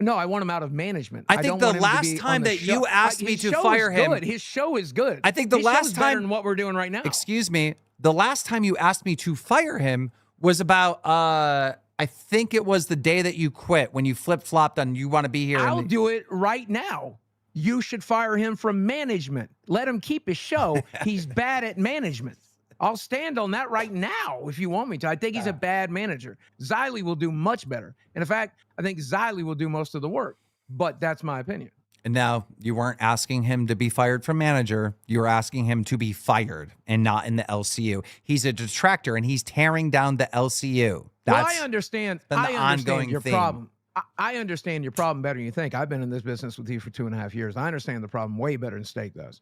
No, I want him out of management. I think the last time that you asked me to fire him, his show is good. I think the last time, better than what we're doing right now. Excuse me, the last time you asked me to fire him was about, I think it was the day that you quit when you flip flopped on you want to be here. I'll do it right now. You should fire him from management. Let him keep his show. He's bad at management. I'll stand on that right now if you want me to. I think he's a bad manager. Xylee will do much better. And in fact, I think Xylee will do most of the work. But that's my opinion. And now you weren't asking him to be fired from manager. You were asking him to be fired and not in the LCU. He's a detractor and he's tearing down the LCU. That's I understand your theme. problem. I understand your problem better than you think. I've been in this business with you for 2.5 years. I understand the problem way better than Steak does.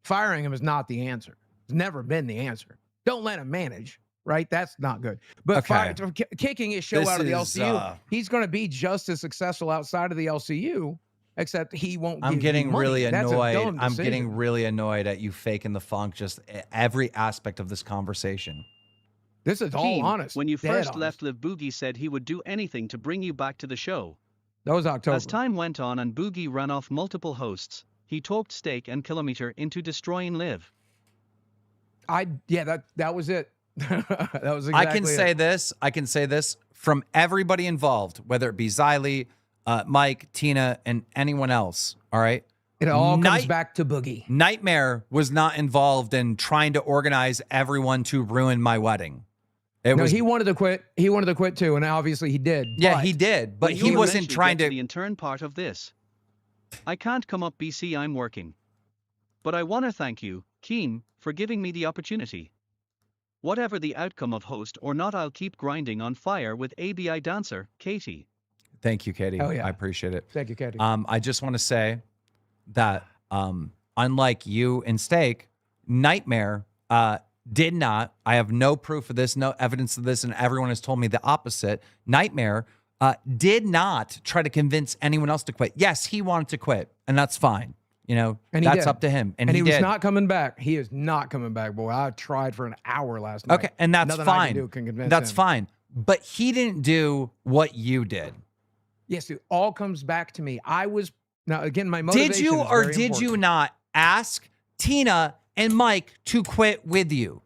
Firing him is not the answer. It's never been the answer. Don't let him manage, right? That's not good. But kicking his show out of the LCU, he's going to be just as successful outside of the LCU, except he won't. I'm getting really annoyed. I'm getting really annoyed at you faking the funk. Just every aspect of this conversation. This is all honest. When you first left, Liv Boogie said he would do anything to bring you back to the show. That was October. As time went on and Boogie ran off multiple hosts, he talked Steak and Kilometer into destroying Liv. That was it. That was exactly I can say this from everybody involved, whether it be Xylee, Mike, Tina, and anyone else. All right. It all comes back to Boogie. Nightmare was not involved in trying to organize everyone to ruin my wedding. He wanted to quit. He wanted to quit too, and obviously he did. Yeah, he did, but he wasn't trying to. The intern part of this. I can't come up, BC. I'm working. But I want to thank you, Keem, for giving me the opportunity. Whatever the outcome of host or not, I'll keep grinding on fire with ABI dancer, Katie. Thank you, Katie. Oh, yeah. I appreciate it. Thank you, Katie. I just want to say that unlike you and Steak, Nightmare did not, I have no proof of this, no evidence of this, and everyone has told me the opposite. Nightmare did not try to convince anyone else to quit. Yes, he wanted to quit, and that's fine. You know, And he that's did. up to him. And he was did. not coming back. He is not coming back, boy. I tried for an hour last night. Okay, and that's Nothing fine. I can do can convince That's him. fine. But he didn't do what you did. Yes, it all comes back to me. I was now again. My motivation. Did you is or very did important. you not ask Tina and Mike to quit with you?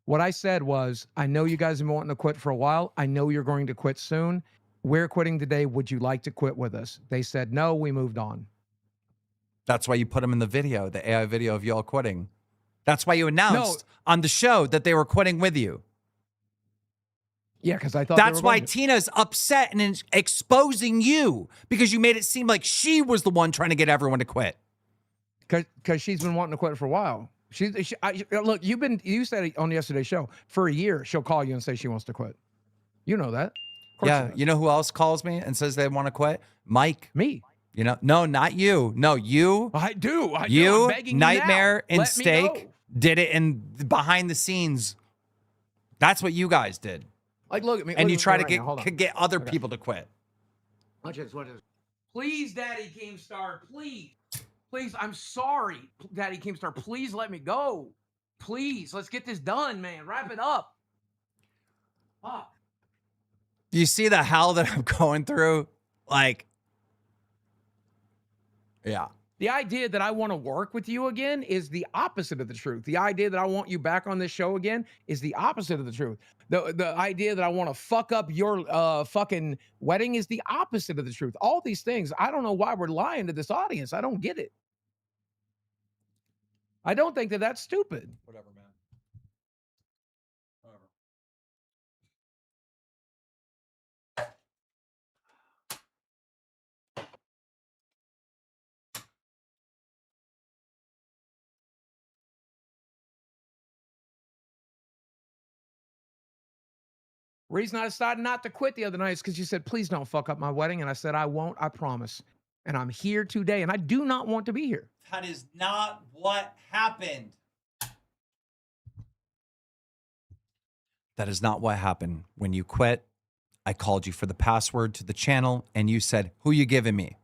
What I said was, I know you guys have been wanting to quit for a while. I know you're going to quit soon. We're quitting today. Would you like to quit with us? They said no. We moved on. That's why you put them in the video, the AI video of y'all quitting. That's why you announced on the show that they were quitting with you. Yeah, because I thought that's why Tina's upset and exposing you because you made it seem like she was the one trying to get everyone to quit. Because she's been wanting to quit for a while. Look, you said it on yesterday's show. For a year, she'll call you and say she wants to quit. You know that. Yeah, you know who else calls me and says they want to quit? Mike. Me. You know, no, not you. No, you. I do. You, I'm begging Nightmare, you now. and Steak did it in behind the scenes. That's what you guys did. Like, look at me. And you try to right get other people to quit. Watch this. Please, Daddy Keemstar, please. Please, I'm sorry, Daddy Keemstar. Please let me go. Please, let's get this done, man. Wrap it up. Fuck. Do you see the hell that I'm going through? Like, yeah. The idea that I want to work with you again is the opposite of the truth. The idea that I want you back on this show again is the opposite of the truth. The idea that I want to fuck up your fucking wedding is the opposite of the truth. All these things, I don't know why we're lying to this audience. I don't get it. I don't think that that's stupid. Whatever, man. Whatever. Reason I decided not to quit the other night is because you said, please don't fuck up my wedding. And I said, I won't, I promise. And I'm here today, and I do not want to be here. That is not what happened. That is not what happened. When you quit, I called you for the password to the channel, and you said, who you giving me?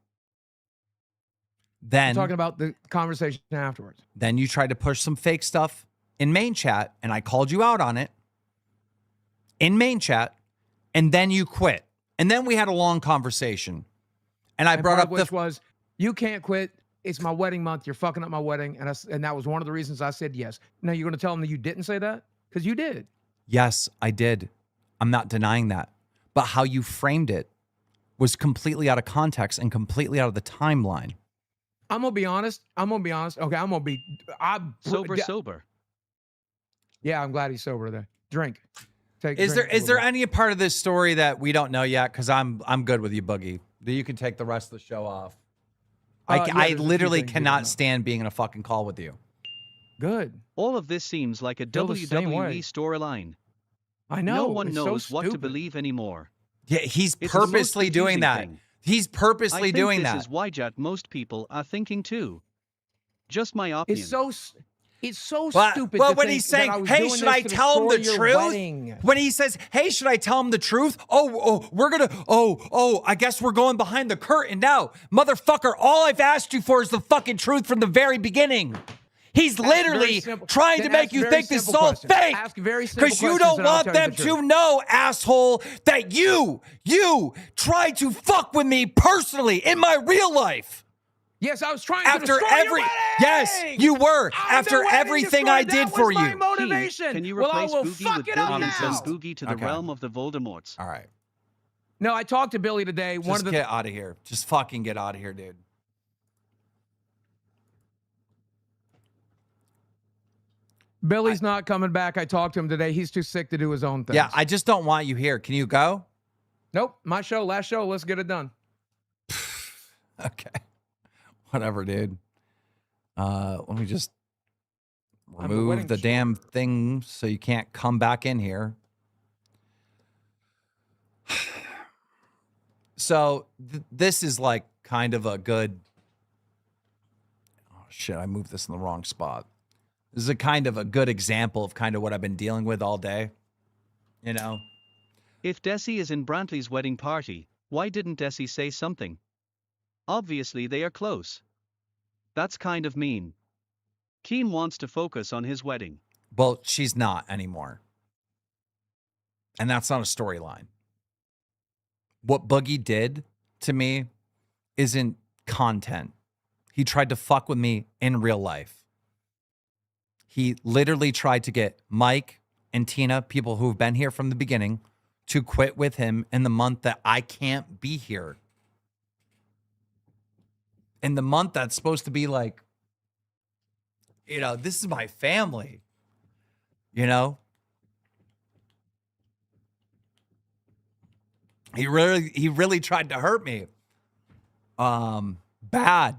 Then I'm talking about the conversation afterwards. Then you tried to push some fake stuff in main chat, and I called you out on it in main chat, and then you quit. And then we had a long conversation. And I brought up which was, you can't quit. It's my wedding month. You're fucking up my wedding. And that was one of the reasons I said yes. Now you're going to tell them that you didn't say that? Because you did. Yes, I did. I'm not denying that. But how you framed it was completely out of context and completely out of the timeline. I'm going to be honest. Okay, I'm going to be... Sober. Yeah, I'm glad he's sober there. Drink. Is there any part of this story that we don't know yet? Because I'm good with you, Boogie. You can take the rest of the show off. I literally cannot stand being in a fucking call with you. Good. All of this seems like a Feel the same way. WWE storyline. I know. No one knows so what to stupid. believe anymore. Yeah, he's It's the most purposely doing confusing that. thing. He's purposely doing this that. is why most people are thinking too. Just my opinion. It's so Well, stupid. Well, to when think he's saying, that I was "Hey, doing should this I to tell him the destroy your truth?" wedding. When he says, "Hey, should I tell him the truth?" We're gonna. I guess we're going behind the curtain now, motherfucker. All I've asked you for is the fucking truth from the very beginning. He's literally trying to make you think this is all fake. Because you don't want them to know, asshole, that you tried to fuck with me personally in my real life. Yes, I was trying After to destroy your wedding! Yes, you were. After everything I did for you. My motivation. Can you Well, I replace will Boogie fuck with it up Billy and now. send Boogie to the realm of the Voldemorts? All right. No, I talked to Billy today. Just get out of here. Just fucking get out of here, dude. Billy's not coming back. I talked to him today. He's too sick to do his own thing. Yeah, I just don't want you here. Can you go? Nope. My show, last show. Let's get it done. Okay. Whatever, dude. Let me just remove the damn thing so you can't come back in here. So this is like kind of a good... Oh, shit. I moved this in the wrong spot. This is a kind of a good example of kind of what I've been dealing with all day. You know? If Desi is in Brantley's wedding party, why didn't Desi say something? Obviously they are close. That's kind of mean. Keem wants to focus on his wedding. Well, she's not anymore. And that's not a storyline. What Boogie did to me isn't content. He tried to fuck with me in real life. He literally tried to get Mike and Tina, people who have been here from the beginning, to quit with him in the month that I can't be here. In the month that's supposed to be like, you know, this is my family, you know? He really tried to hurt me. Bad.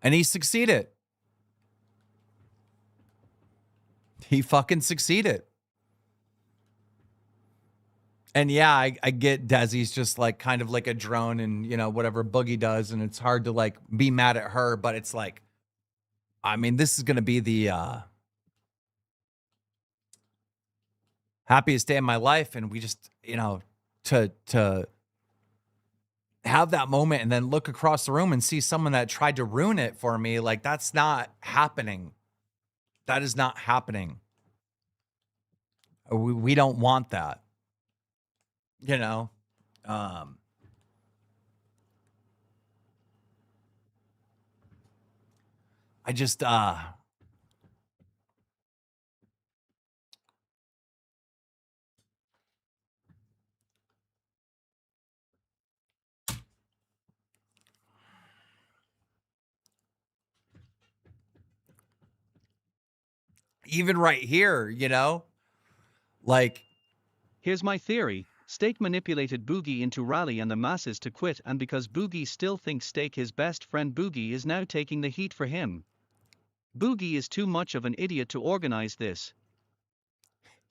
And he succeeded. He fucking succeeded. And yeah, I get Desi's just like kind of like a drone and, you know, whatever Boogie does. And it's hard to like be mad at her. But it's like, I mean, this is going to be the happiest day of my life. And we just, you know, to have that moment and then look across the room and see someone that tried to ruin it for me. Like, that's not happening. That is not happening. We don't want that. You know, I just, even right here, you know, like, here's my theory. Steak manipulated Boogie into rally and the masses to quit, and because Boogie still thinks Steak his best friend, Boogie is now taking the heat for him. Boogie is too much of an idiot to organize this.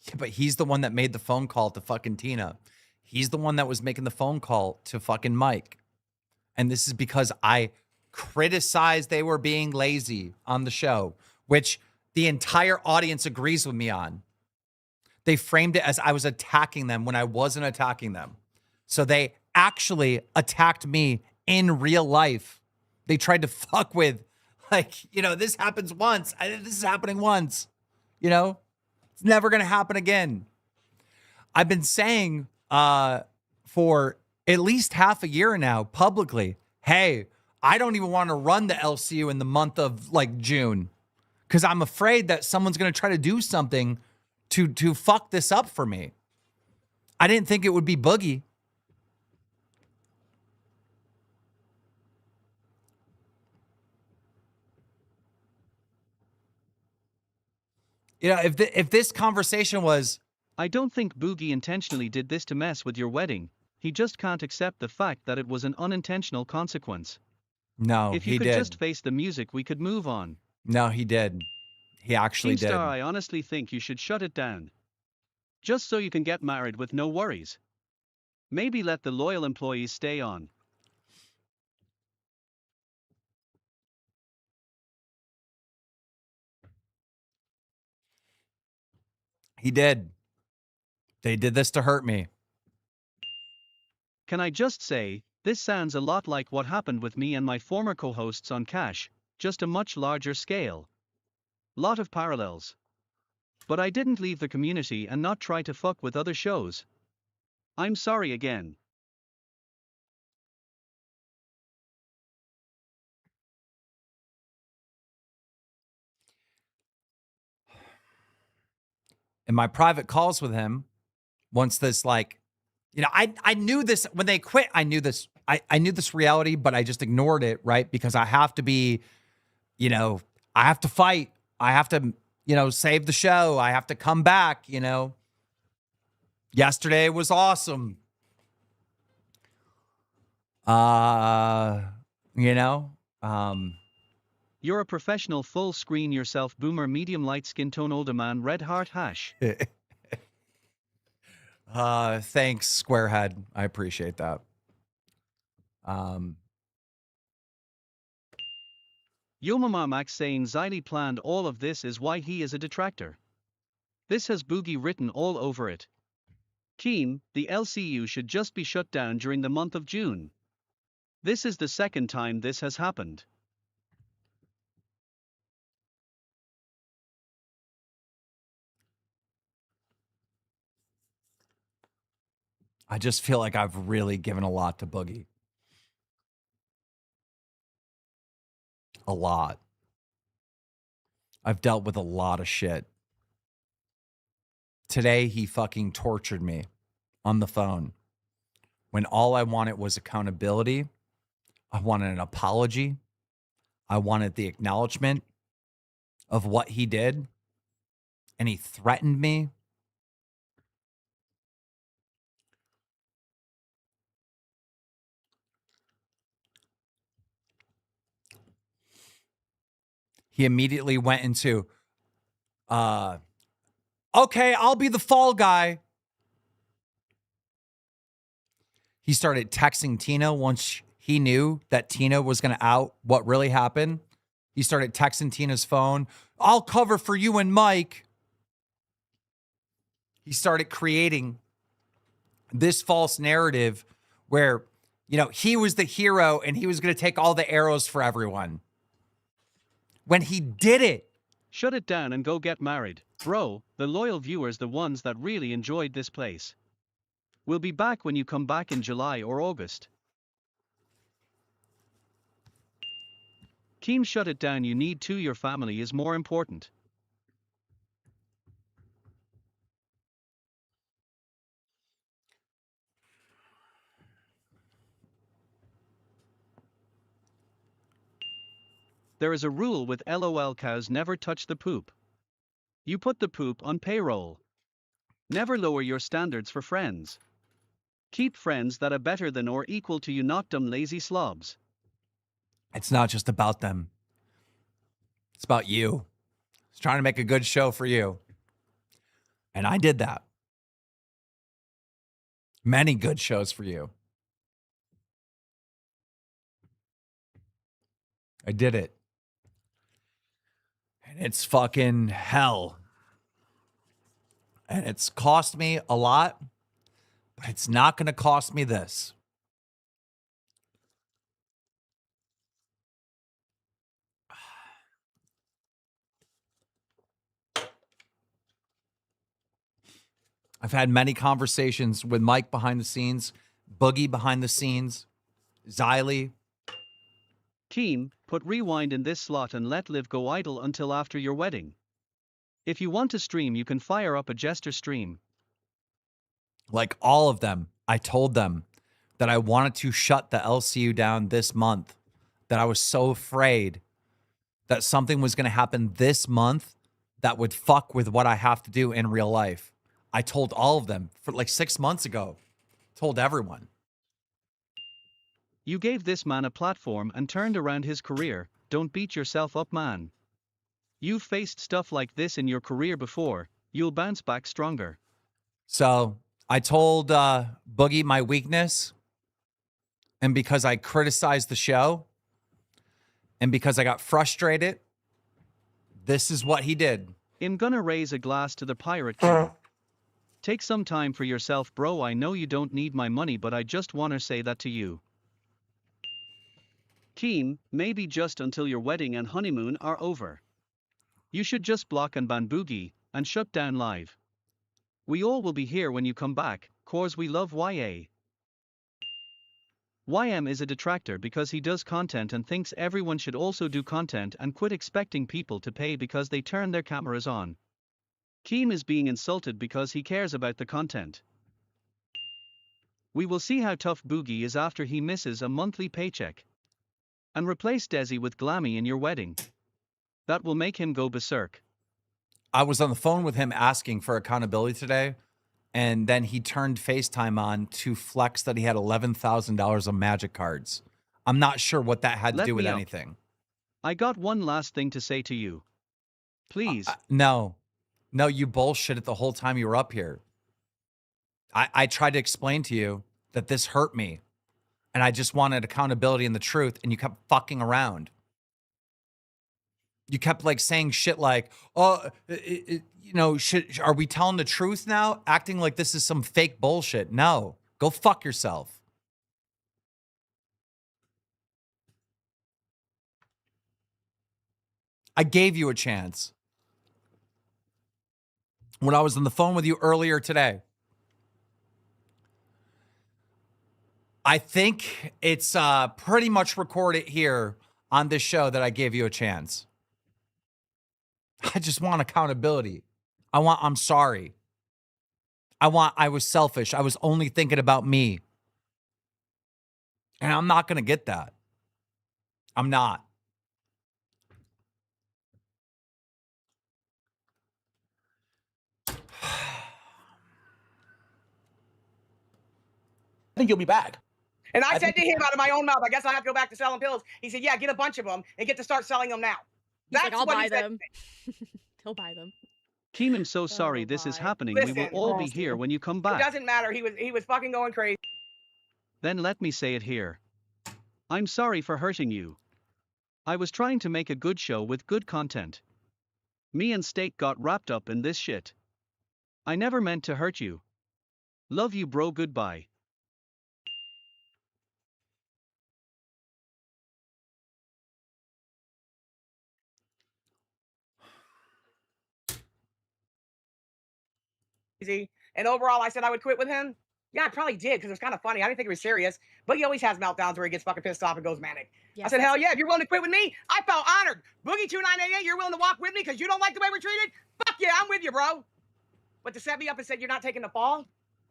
Yeah, but he's the one that made the phone call to fucking Tina. He's the one that was making the phone call to fucking Mike. And this is because I criticized they were being lazy on the show, which the entire audience agrees with me on. They framed it as I was attacking them when I wasn't attacking them. So they actually attacked me in real life. They tried to fuck with, like, you know, this happens once. This is happening once. You know, it's never going to happen again. I've been saying for at least half a year now publicly, hey, I don't even want to run the LCU in the month of like June because I'm afraid that someone's going to try to do something to fuck this up for me. I didn't think it would be Boogie. You know, if this conversation was, I don't think Boogie intentionally did this to mess with your wedding. He just can't accept the fact that it was an unintentional consequence. No, if you he could did. just face the music, we could move on. No, he did. He actually did. KEEMSTAR, I honestly think you should shut it down. Just so you can get married with no worries. Maybe let the loyal employees stay on. He did. They did this to hurt me. Can I just say, this sounds a lot like what happened with me and my former co-hosts on Cash, just a much larger scale. Lot of parallels. But I didn't leave the community and not try to fuck with other shows. I'm sorry again. In my private calls with him, once this, like, you know, I knew this when they quit. I knew this. I knew this reality, but I just ignored it, right? Because I have to be, you know, I have to fight. I have to, you know, save the show. I have to come back, you know. Yesterday was awesome. You know, You're a professional full screen yourself boomer medium light skin tone older man red heart hash. Thanks, Squarehead. I appreciate that. Yo Mama Max saying Xylee planned all of this is why he is a detractor. This has Boogie written all over it. Keem, the LCU should just be shut down during the month of June. This is the second time this has happened. I just feel like I've really given a lot to Boogie. A lot. I've dealt with a lot of shit. Today, he fucking tortured me on the phone when all I wanted was accountability. I wanted an apology. I wanted the acknowledgement of what he did. And he threatened me. He immediately went into, okay, I'll be the fall guy. He started texting Tina once he knew that Tina was going to out what really happened. He started texting Tina's phone. I'll cover for you and Mike. He started creating this false narrative where, you know, he was the hero and he was going to take all the arrows for everyone. When he did it. Shut it down and go get married. Bro, the loyal viewers, the ones that really enjoyed this place. We'll be back when you come back in July or August. Keem, shut it down. You need to. Your family is more important. There is a rule with LOL cows: never touch the poop. You put the poop on payroll. Never lower your standards for friends. Keep friends that are better than or equal to you, not dumb lazy slobs. It's not just about them. It's about you. It's trying to make a good show for you. And I did that. Many good shows for you. I did it. And it's fucking hell. And it's cost me a lot, but it's not going to cost me this. I've had many conversations with Mike behind the scenes, Boogie behind the scenes, Xylee. Keem, put rewind in this slot and let Liv go idle until after your wedding. If you want to stream, you can fire up a Jester stream. Like all of them, I told them that I wanted to shut the LCU down this month, that I was so afraid that something was going to happen this month that would fuck with what I have to do in real life. I told all of them for like 6 months ago, told everyone. You gave this man a platform and turned around his career. Don't beat yourself up, man. You've faced stuff like this in your career before. You'll bounce back stronger. So I told Boogie my weakness. And because I criticized the show and because I got frustrated, this is what he did. I'm gonna raise a glass to the Pirate King. Take some time for yourself, bro. I know you don't need my money, but I just wanna say that to you. Keem, maybe just until your wedding and honeymoon are over. You should just block and ban Boogie and shut down live. We all will be here when you come back, cause we love YA. YM is a detractor because he does content and thinks everyone should also do content and quit expecting people to pay because they turn their cameras on. Keem is being insulted because he cares about the content. We will see how tough Boogie is after he misses a monthly paycheck. And replace Desi with Glammy in your wedding. That will make him go berserk. I was on the phone with him asking for accountability today, and then he turned FaceTime on to flex that he had $11,000 of magic cards. I'm not sure what that had to do with anything. I got one last thing to say to you. Please. No, you bullshitted the whole time you were up here. I tried to explain to you that this hurt me, and I just wanted accountability and the truth, and you kept fucking around. You kept like saying shit like, oh, you know, are we telling the truth now? Acting like this is some fake bullshit. No, go fuck yourself. I gave you a chance. When I was on the phone with you earlier today, I think it's pretty much recorded here on this show that I gave you a chance. I just want accountability. I'm sorry. I was selfish. I was only thinking about me. And I'm not going to get that. I'm not. I think you'll be back. And I said to him out of my own mouth, I guess I have to go back to selling pills. He said, yeah, get a bunch of them and get to start selling them now. He's That's like, I'll what buy he said. them. He'll buy them. Keem, I'm so sorry this is happening. We will all be here when you come It back. doesn't matter. He was fucking going crazy. Then let me say it here. I'm sorry for hurting you. I was trying to make a good show with good content. Me and Steak got wrapped up in this shit. I never meant to hurt you. Love you, bro. Goodbye. And overall, I said I would quit with him. Yeah, I probably did because it was kind of funny. I didn't think it was serious, but he always has meltdowns where he gets fucking pissed off and goes manic. Yes, I said, hell yeah, if you're willing to quit with me, I felt honored. Boogie2988, you're willing to walk with me because you don't like the way we're treated? Fuck yeah, I'm with you, bro. But to set me up and said you're not taking the fall?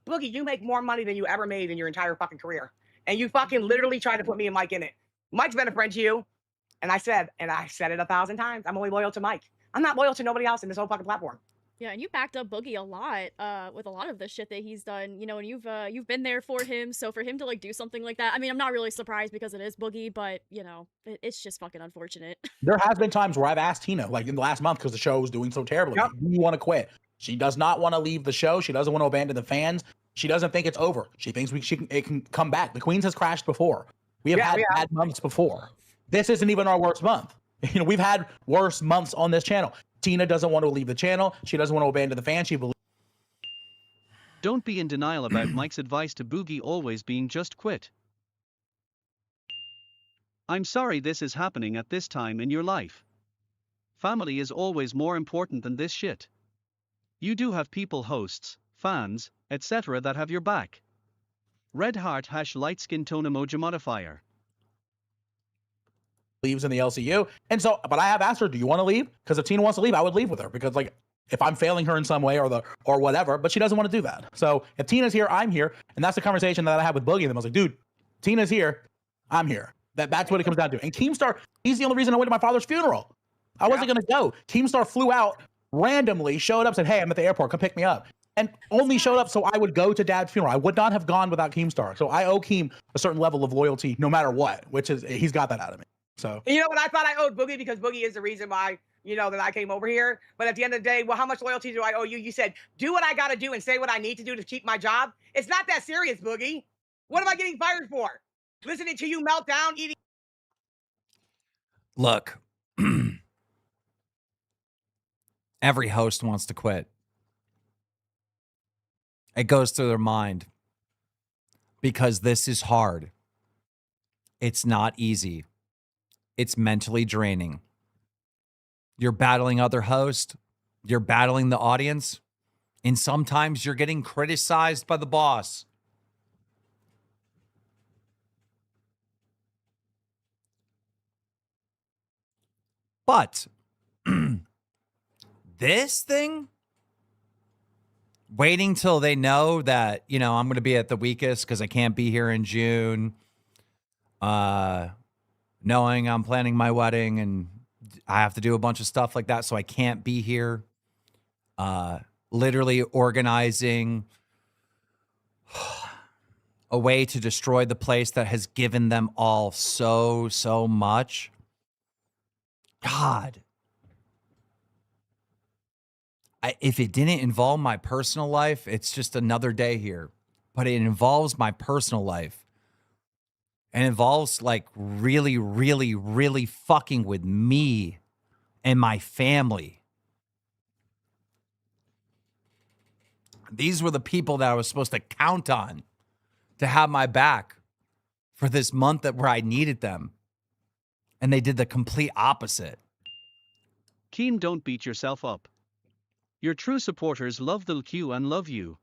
Boogie, you make more money than you ever made in your entire fucking career. And you fucking literally tried to put me and Mike in it. Mike's been a friend to you. And I said it 1,000 times, I'm only loyal to Mike. I'm not loyal to nobody else in this whole fucking platform. Yeah, and you backed up Boogie a lot with a lot of the shit that he's done, you know, and you've been there for him. So for him to like do something like that, I mean, I'm not really surprised because it is Boogie, but you know, it's just fucking unfortunate. There has been times where I've asked Tina, like in the last month, because the show was doing so terribly, Yep. do you want to quit? She does not want to leave the show. She doesn't want to abandon the fans. She doesn't think it's over. She thinks it can come back. The Queens has crashed before. We have had bad months before. This isn't even our worst month. You know, we've had worse months on this channel. Tina doesn't want to leave the channel. She doesn't want to abandon the fans. She believes. Don't be in denial about Mike's advice to Boogie always being just quit. I'm sorry this is happening at this time in your life. Family is always more important than this shit. You do have people, hosts, fans, etc. that have your back. Red heart # light skin tone emoji modifier. Leaves in the LCU. And so, but I have asked her, do you want to leave? Because if Tina wants to leave, I would leave with her because like if I'm failing her in some way or whatever, but she doesn't want to do that. So if Tina's here, I'm here. And that's the conversation that I had with Boogie. And I was like, dude, Tina's here. I'm here. That's what it comes down to. And KEEMSTAR, he's the only reason I went to my father's funeral. I wasn't going to go. KEEMSTAR flew out randomly, showed up, said, hey, I'm at the airport. Come pick me up. And only showed up so I would go to Dad's funeral. I would not have gone without KEEMSTAR. So I owe Keem a certain level of loyalty no matter what, which is he's got that out of me. So you know what I thought I owed Boogie because Boogie is the reason why, you know, that I came over here. But at the end of the day, well, how much loyalty do I owe you? You said, do what I got to do and say what I need to do to keep my job. It's not that serious, Boogie. What am I getting fired for? Listening to you melt down, eating. Look, every host wants to quit. It goes through their mind because this is hard. It's not easy. It's mentally draining. You're battling other hosts. You're battling the audience. And sometimes you're getting criticized by the boss. But this thing, waiting till they know that, you know, I'm going to be at the weakest because I can't be here in June. Knowing I'm planning my wedding and I have to do a bunch of stuff like that, so I can't be here. Literally organizing a way to destroy the place that has given them all so much. God. If it didn't involve my personal life, it's just another day here. But it involves my personal life. And involves like really fucking with me and my family. These were the people that I was supposed to count on to have my back for this month where I needed them. And they did the complete opposite. Keem, don't beat yourself up. Your true supporters love the LQ and love you.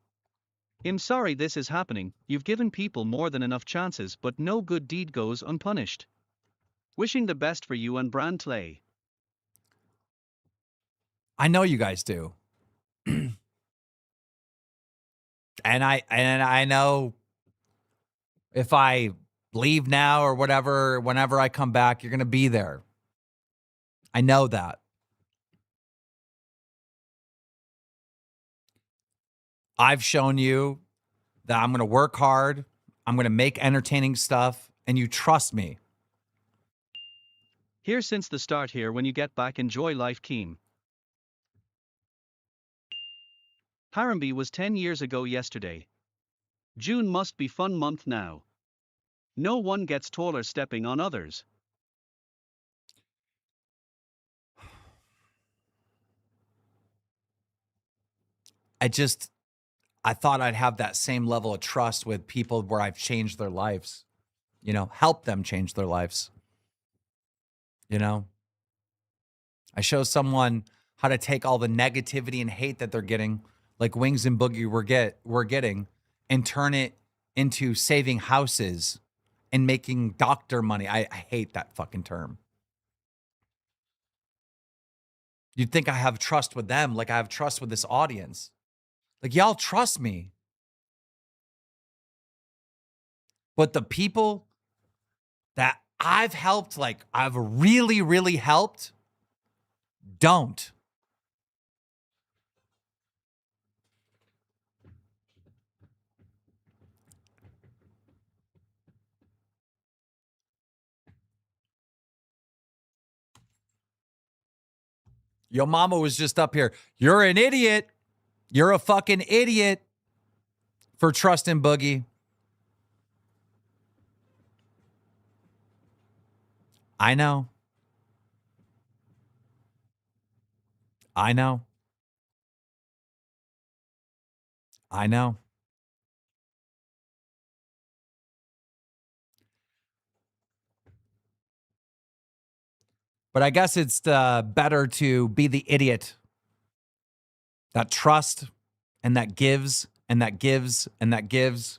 I'm sorry this is happening. You've given people more than enough chances, but no good deed goes unpunished. Wishing the best for you and Brantley. I know you guys do. And I know if I leave now or whatever, whenever I come back, you're going to be there. I know that. I've shown you that I'm going to work hard. I'm going to make entertaining stuff, and you trust me. Here since the start here when you get back enjoy life Keem. Harambe was 10 years ago yesterday. June must be fun month now. No one gets taller stepping on others. I thought I'd have that same level of trust with people where I've changed their lives, you know, help them change their lives. You know, I show someone how to take all the negativity and hate that they're getting, like Wings and Boogie we're getting, and turn it into saving houses and making doctor money. I hate that fucking term. You'd think I have trust with them like I have trust with this audience. Like, y'all trust me. But the people that I've helped, like I've really, really helped, don't. Your mama was just up here. You're an idiot. You're a fucking idiot for trusting Boogie. I know. I know. I know. But I guess it's better to be the idiot that trusts and that gives and that gives and that gives.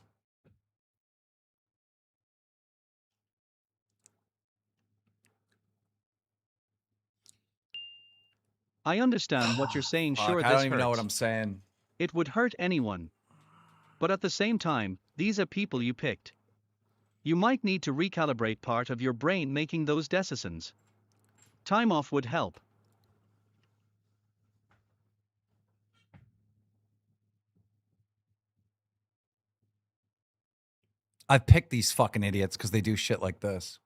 I understand what you're saying. Fuck, Sure, I this don't even know what hurts. I'm saying. It would hurt anyone. But at the same time, these are people you picked. You might need to recalibrate part of your brain making those decisions. Time off would help. I've picked these fucking idiots because they do shit like this.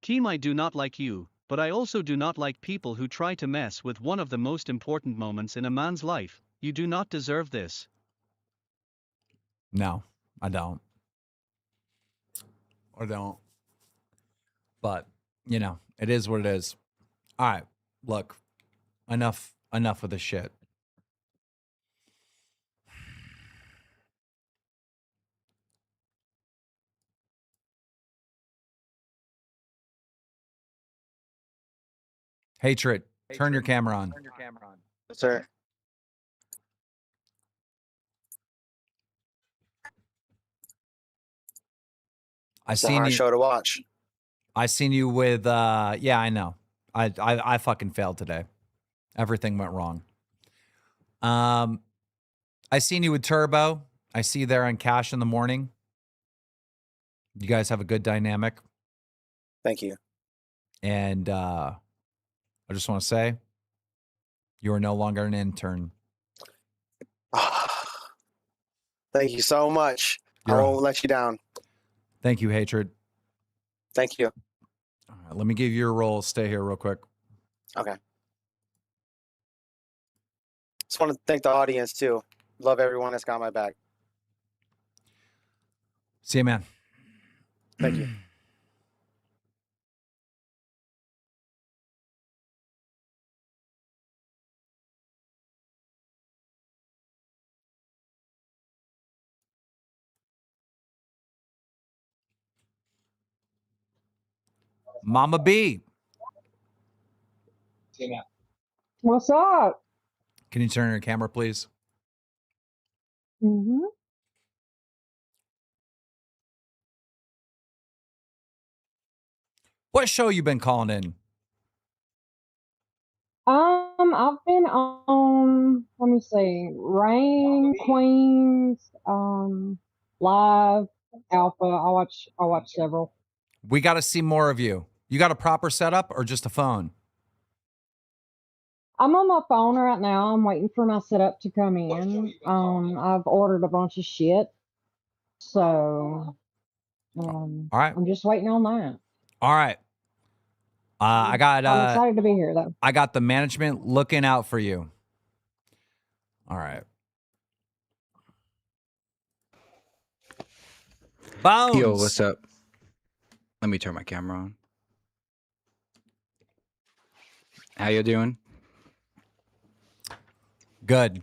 Keem, I do not like you, but I also do not like people who try to mess with one of the most important moments in a man's life. You do not deserve this. No, I don't. I don't. But, you know, it is what it is. All right, look, enough of this shit. Hatred, turn your camera on. Yes, sir. I It's a seen hard you. show to watch. I seen you with yeah, I know. I fucking failed today. Everything went wrong. I seen you with Turbo. I see you there on Cash in the morning. You guys have a good dynamic. Thank you. And I just want to say you are no longer an intern. Thank you so much. I won't let you down. Thank you, Hatred. Thank you. All right, let me give you your role. Stay here real quick. Okay. Just want to thank the audience too. Love everyone that's got my back. See you, man. Thank you. Mama B. What's up? Can you turn your camera, please? Mm-hmm. What show you been calling in? I've been on, let me see, Rain, Queens, Live, Alpha. I watch several. We got to see more of you. You got a proper setup or just a phone? I'm on my phone right now. I'm waiting for my setup to come in. I've ordered a bunch of shit. So, All right. I'm just waiting on that. All right. I got. I'm excited to be here, though. I got the management looking out for you. All right. Bones. Yo, what's up? Let me turn my camera on. How you doing? Good.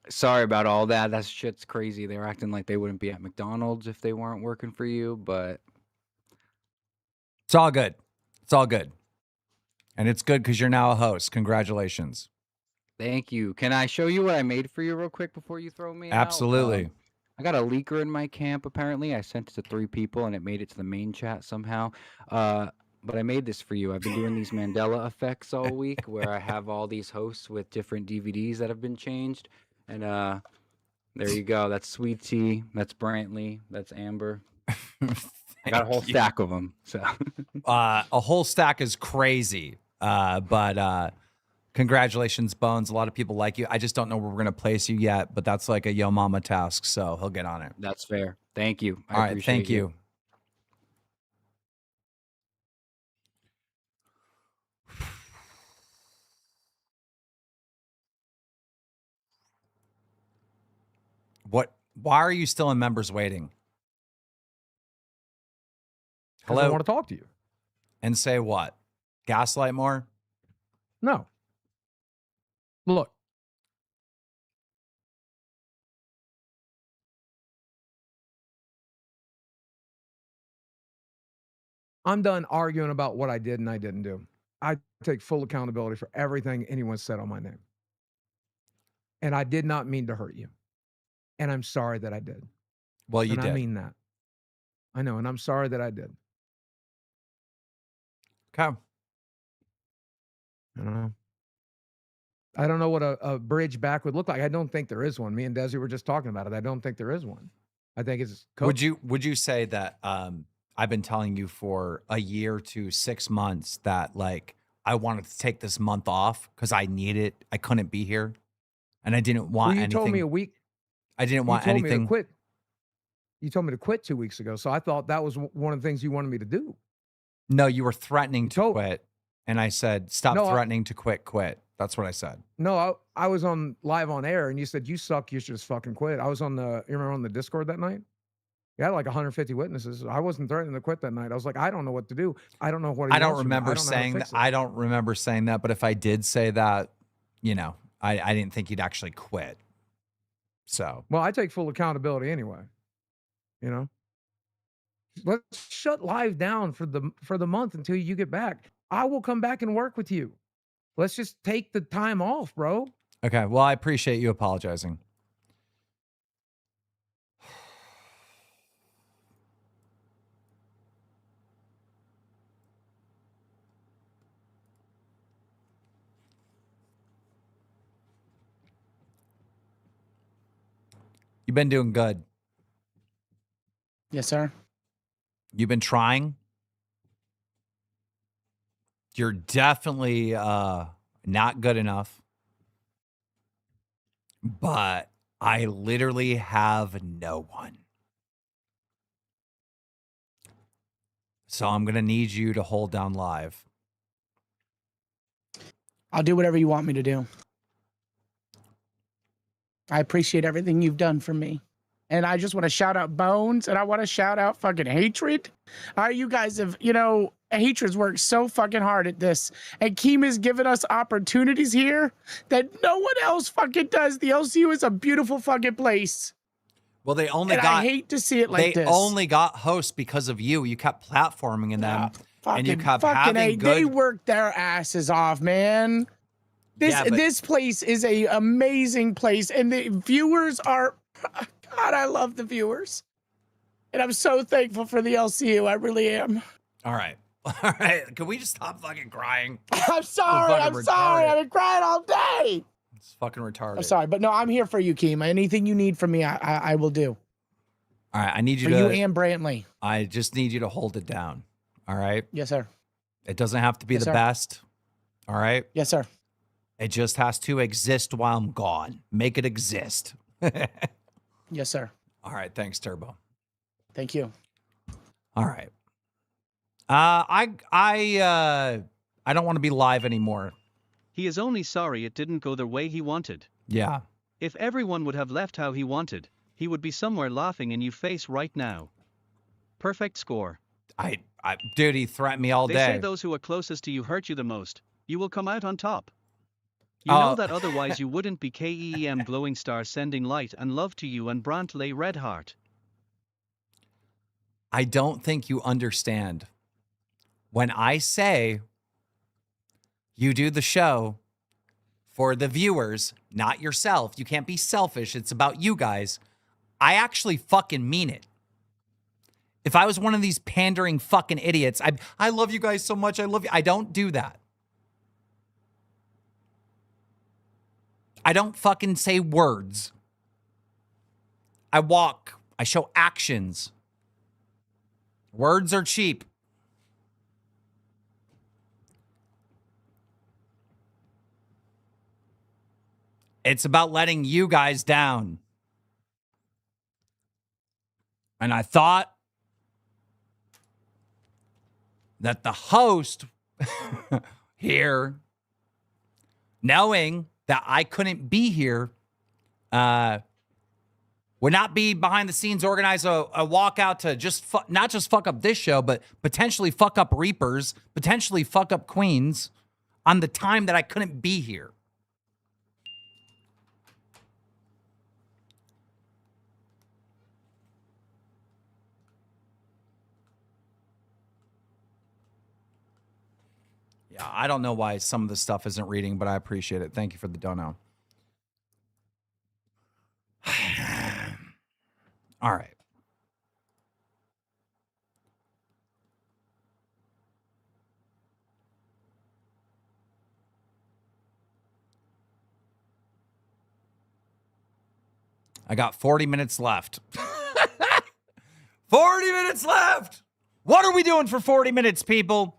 Sorry about all that. That shit's crazy. They were acting like they wouldn't be at McDonald's if they weren't working for you, but it's all good. It's all good. And it's good because you're now a host. Congratulations. Thank you. Can I show you what I made for you real quick before you throw me out? Absolutely. I got a leaker in my camp, apparently. I sent it to 3 people, and it made it to the main chat somehow. But I made this for you. I've been doing these Mandela effects all week where I have all these hosts with different DVDs that have been changed. And there you go. That's Sweet Tea. That's Brantley. That's Amber. I got a whole stack of them. So a whole stack is crazy. But congratulations, Bones. A lot of people like you. I just don't know where we're going to place you yet, but that's like a Yo Mama task. So he'll get on it. That's fair. Thank you. All right. Thank you. Why are you still in members waiting? Hello? I want to talk to you. And say what? Gaslight more? No. Look. I'm done arguing about what I did and I didn't do. I take full accountability for everything anyone said on my name. And I did not mean to hurt you. And I'm sorry that I did. Well, you did. I mean that. I know, and I'm sorry that I did. Okay. I don't know what a bridge back would look like. I don't think there is one. Me and Desi were just talking about it. I don't think there is one. I think it's coach. Would you say that I've been telling you for a year to 6 months that like I wanted to take this month off because I need it. I couldn't be here. And I didn't want anything. You told me a week. I didn't want anything. You told me to quit. You told me to quit 2 weeks ago. So I thought that was one of the things you wanted me to do. No, you were threatening to quit. And I said, stop threatening to quit. That's what I said. No, I was on live on air and you said, you suck. You should just fucking quit. I was on you remember on the Discord that night? You had like 150 witnesses. I wasn't threatening to quit that night. I was like, I don't know what to do. I don't know what I don't remember saying that. I don't remember saying that. But if I did say that, you know, I didn't think you'd actually quit. So, well, I take full accountability anyway. You know, let's shut live down for the month until you get back. I will come back and work with you. Let's just take the time off, bro. Okay. Well, I appreciate you apologizing. You've been doing good. Yes, sir. You've been trying. You're definitely not good enough. But I literally have no one. So I'm going to need you to hold down live. I'll do whatever you want me to do. I appreciate everything you've done for me. And I just want to shout out Bones, and I want to shout out fucking Hatred. You guys have, you know, Hatred's worked so fucking hard at this. And Keem has given us opportunities here that no one else fucking does. The LCU is a beautiful fucking place. Well, they only And got. I hate to see it like they this. only got hosts because of you. You kept platforming in them, and you kept fucking having good. They worked their asses off, man. This place is a amazing place, and the viewers are. God, I love the viewers, and I'm so thankful for the LCU. I really am. All right. All right. Can we just stop fucking crying? I'm sorry. I'm sorry. I've been crying all day. It's fucking retarded. I'm sorry, but no, I'm here for you, Keem. Anything you need from me, I will do. All right. I need you for to. you and Brantley. I just need you to hold it down. All right. Yes, sir. It doesn't have to be Yes, the sir. best. All right. Yes, sir. It just has to exist while I'm gone. Make it exist. Yes, sir. All right. Thanks, Turbo. Thank you. All right. I don't want to be live anymore. He is only sorry it didn't go the way he wanted. Yeah. If everyone would have left how he wanted, he would be somewhere laughing in your face right now. Perfect score. Dude, he threatened me all They day. say those who are closest to you hurt you the most. You will come out on top. You know that otherwise you wouldn't be KEEM Glowing Star sending light and love to you and Brantley Redheart. I don't think you understand. When I say you do the show for the viewers, not yourself, you can't be selfish. It's about you guys. I actually fucking mean it. If I was one of these pandering fucking idiots, I love you guys so much. I love you. I don't do that. I don't fucking say words. I walk. I show actions. Words are cheap. It's about letting you guys down. And I thought that the host here, knowing that I couldn't be here, would not be behind the scenes organize a walkout to just not just fuck up this show, but potentially fuck up Reapers, potentially fuck up Queens on the time that I couldn't be here. Yeah, I don't know why some of the stuff isn't reading, but I appreciate it. Thank you for the dono. All right. I got 40 minutes left. 40 minutes left. What are we doing for 40 minutes, people?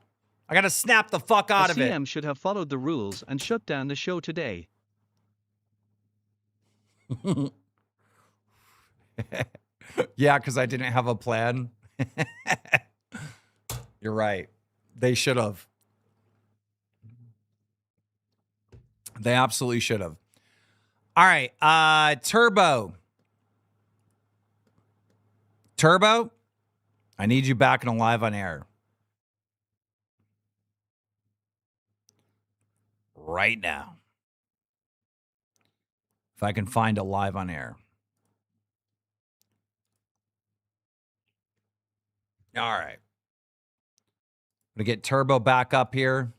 I got to snap the fuck out of it. CM should have followed the rules and shut down the show today. Yeah, because I didn't have a plan. You're right. They should have. They absolutely should have. All right. Turbo. Turbo, I need you back and alive on air. Right now. If I can find a live on air. All right. I'm going to get Turbo back up here.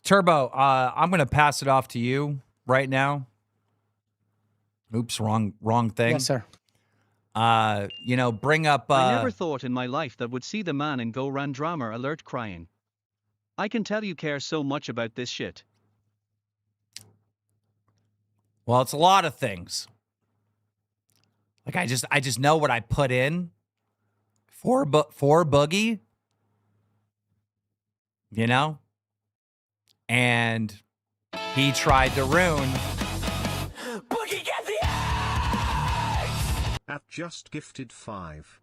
Turbo, I'm going to pass it off to you right now. Oops, wrong thing. Yes, sir. You know, bring up... I never thought in my life that would see the man in Go Ran Drama alert crying. I can tell you care so much about this shit. Well, it's a lot of things. Like, I just know what I put in for Boogie. You know? And he tried to ruin... Boogie, get the eggs! At just gifted 5.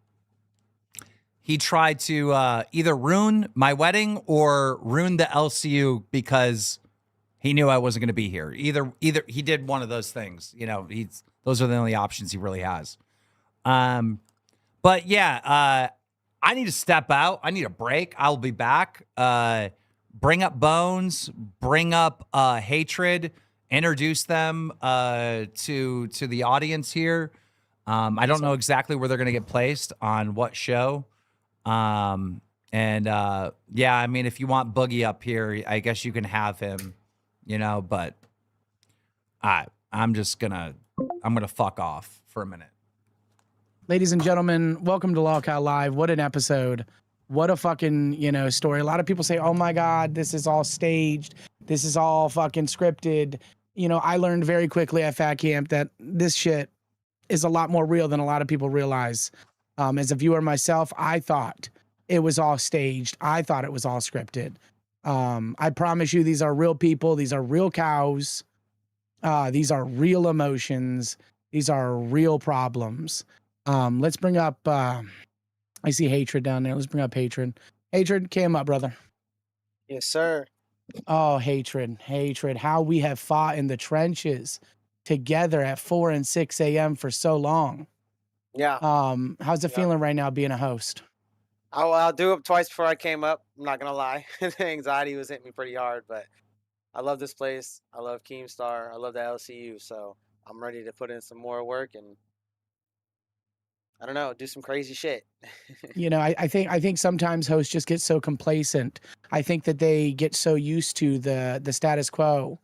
He tried to either ruin my wedding or ruin the LCU because he knew I wasn't going to be here. Either he did one of those things. You know, those are the only options he really has. But yeah, I need to step out. I need a break. I'll be back. bring up Bones, bring up Hatred, introduce them to the audience here. I don't know exactly where they're going to get placed on what show. Yeah, I mean, if you want Boogie up here, I guess you can have him, but I'm gonna fuck off for a minute. Ladies and gentlemen, welcome to Lolcow Live. What an episode. What a fucking, story. A lot of people say, oh my God, this is all staged. This is all fucking scripted. I learned very quickly at Fat Camp that this shit is a lot more real than a lot of people realize. As a viewer myself, I thought it was all staged. I thought it was all scripted. I promise you, these are real people. These are real cows. These are real emotions. These are real problems. Let's bring up, I see Hatred down there. Let's bring up Hatred. Hatred, came up, brother. Yes, sir. Oh, Hatred. How we have fought in the trenches together at 4 and 6 a.m. for so long. Yeah. How's it feeling right now being a host? I'll do it twice before I came up. I'm not going to lie. The anxiety was hitting me pretty hard, but I love this place. I love KEEMSTAR. I love the LCU. So I'm ready to put in some more work and, I don't know, do some crazy shit. I think sometimes hosts just get so complacent. I think that they get so used to the status quo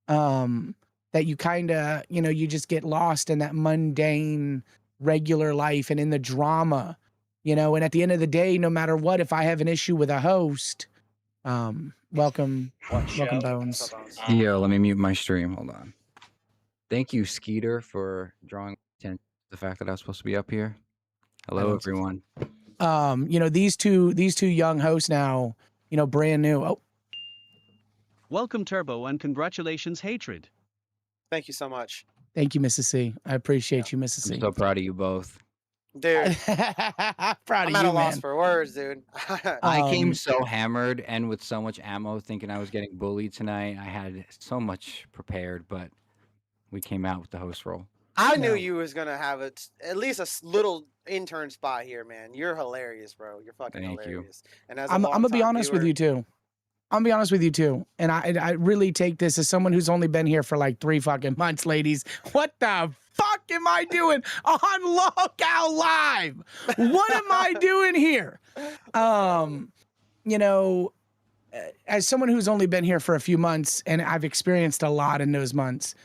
that you kind of, you just get lost in that mundane, regular life and in the drama, and at the end of the day, no matter what, if I have an issue with a host, welcome Bones. Yo, let me mute my stream. Hold on. Thank you, Skeeter, for drawing attention to the fact that I was supposed to be up here. Hello, everyone. These two young hosts now, brand new. Oh, welcome, Turbo, and congratulations, Hatred. Thank you so much. Thank you, Mrs. C. I appreciate you, Mrs. C. I'm so proud of you both. Dude, proud I'm of at you, a loss man. for words, dude. I came so hammered and with so much ammo, thinking I was getting bullied tonight. I had so much prepared, but we came out with the host role. I knew you was gonna have at least a little intern spot here, man. You're hilarious, bro. You're fucking hilarious. And as I'm gonna be honest with you too. I'm gonna be honest with you too. And I really take this as someone who's only been here for like 3 fucking months, ladies. What the fuck am I doing on Lolcow Live? What am I doing here? As someone who's only been here for a few months and I've experienced a lot in those months,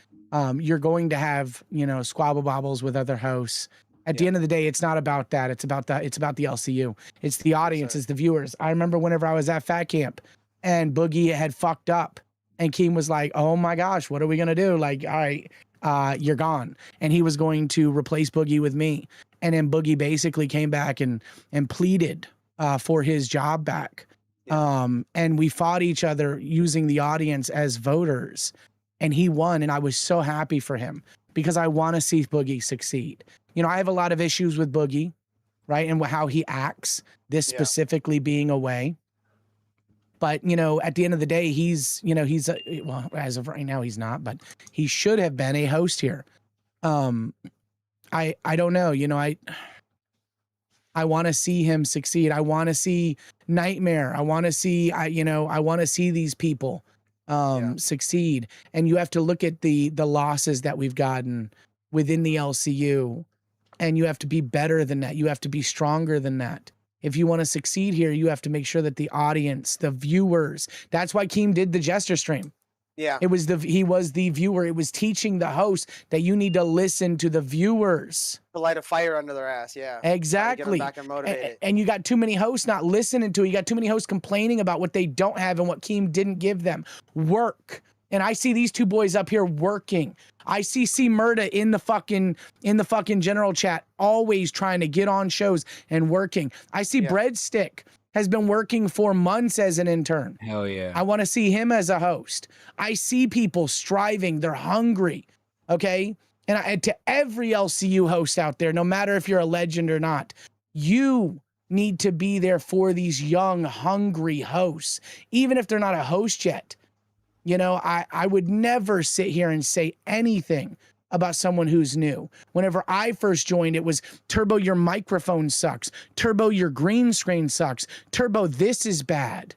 you're going to have, squabble bobbles with other hosts. At the end of the day, it's not about that. It's about the LCU. It's the audience, it's the viewers. I remember whenever I was at Fat Camp and Boogie had fucked up and Keem was like, oh my gosh, what are we going to do? Like, all right, you're gone. And he was going to replace Boogie with me. And then Boogie basically came back and pleaded for his job back. And we fought each other using the audience as voters. And he won, and I was so happy for him because I want to see Boogie succeed. I have a lot of issues with Boogie, right, and how he acts, this specifically being away. But, at the end of the day, he's well, as of right now, he's not, but he should have been a host here. I don't know, I want to see him succeed. I want to see Nightmare. I want to see, I want to see these people succeed. And you have to look at the losses that we've gotten within the LCU, and you have to be better than that. You have to be stronger than that. If you want to succeed here, you have to make sure that the audience, the viewers, that's why Keem did the Jester stream. Yeah. He was the viewer. It was teaching the host that you need to listen to the viewers. To light a fire under their ass, yeah. Exactly. Get them back and motivated. And you got too many hosts not listening to it. You got too many hosts complaining about what they don't have and what Keem didn't give them. Work. And I see these two boys up here working. I see C Murda in the fucking general chat, always trying to get on shows and working. I see Breadstick has been working for months as an intern. Hell yeah. I want to see him as a host. I see people striving. They're hungry. Okay. And to every LCU host out there, no matter if you're a legend or not, you need to be there for these young, hungry hosts, even if they're not a host yet. I would never sit here and say anything about someone who's new. Whenever I first joined, it was Turbo, your microphone sucks. Turbo, your green screen sucks. Turbo, this is bad.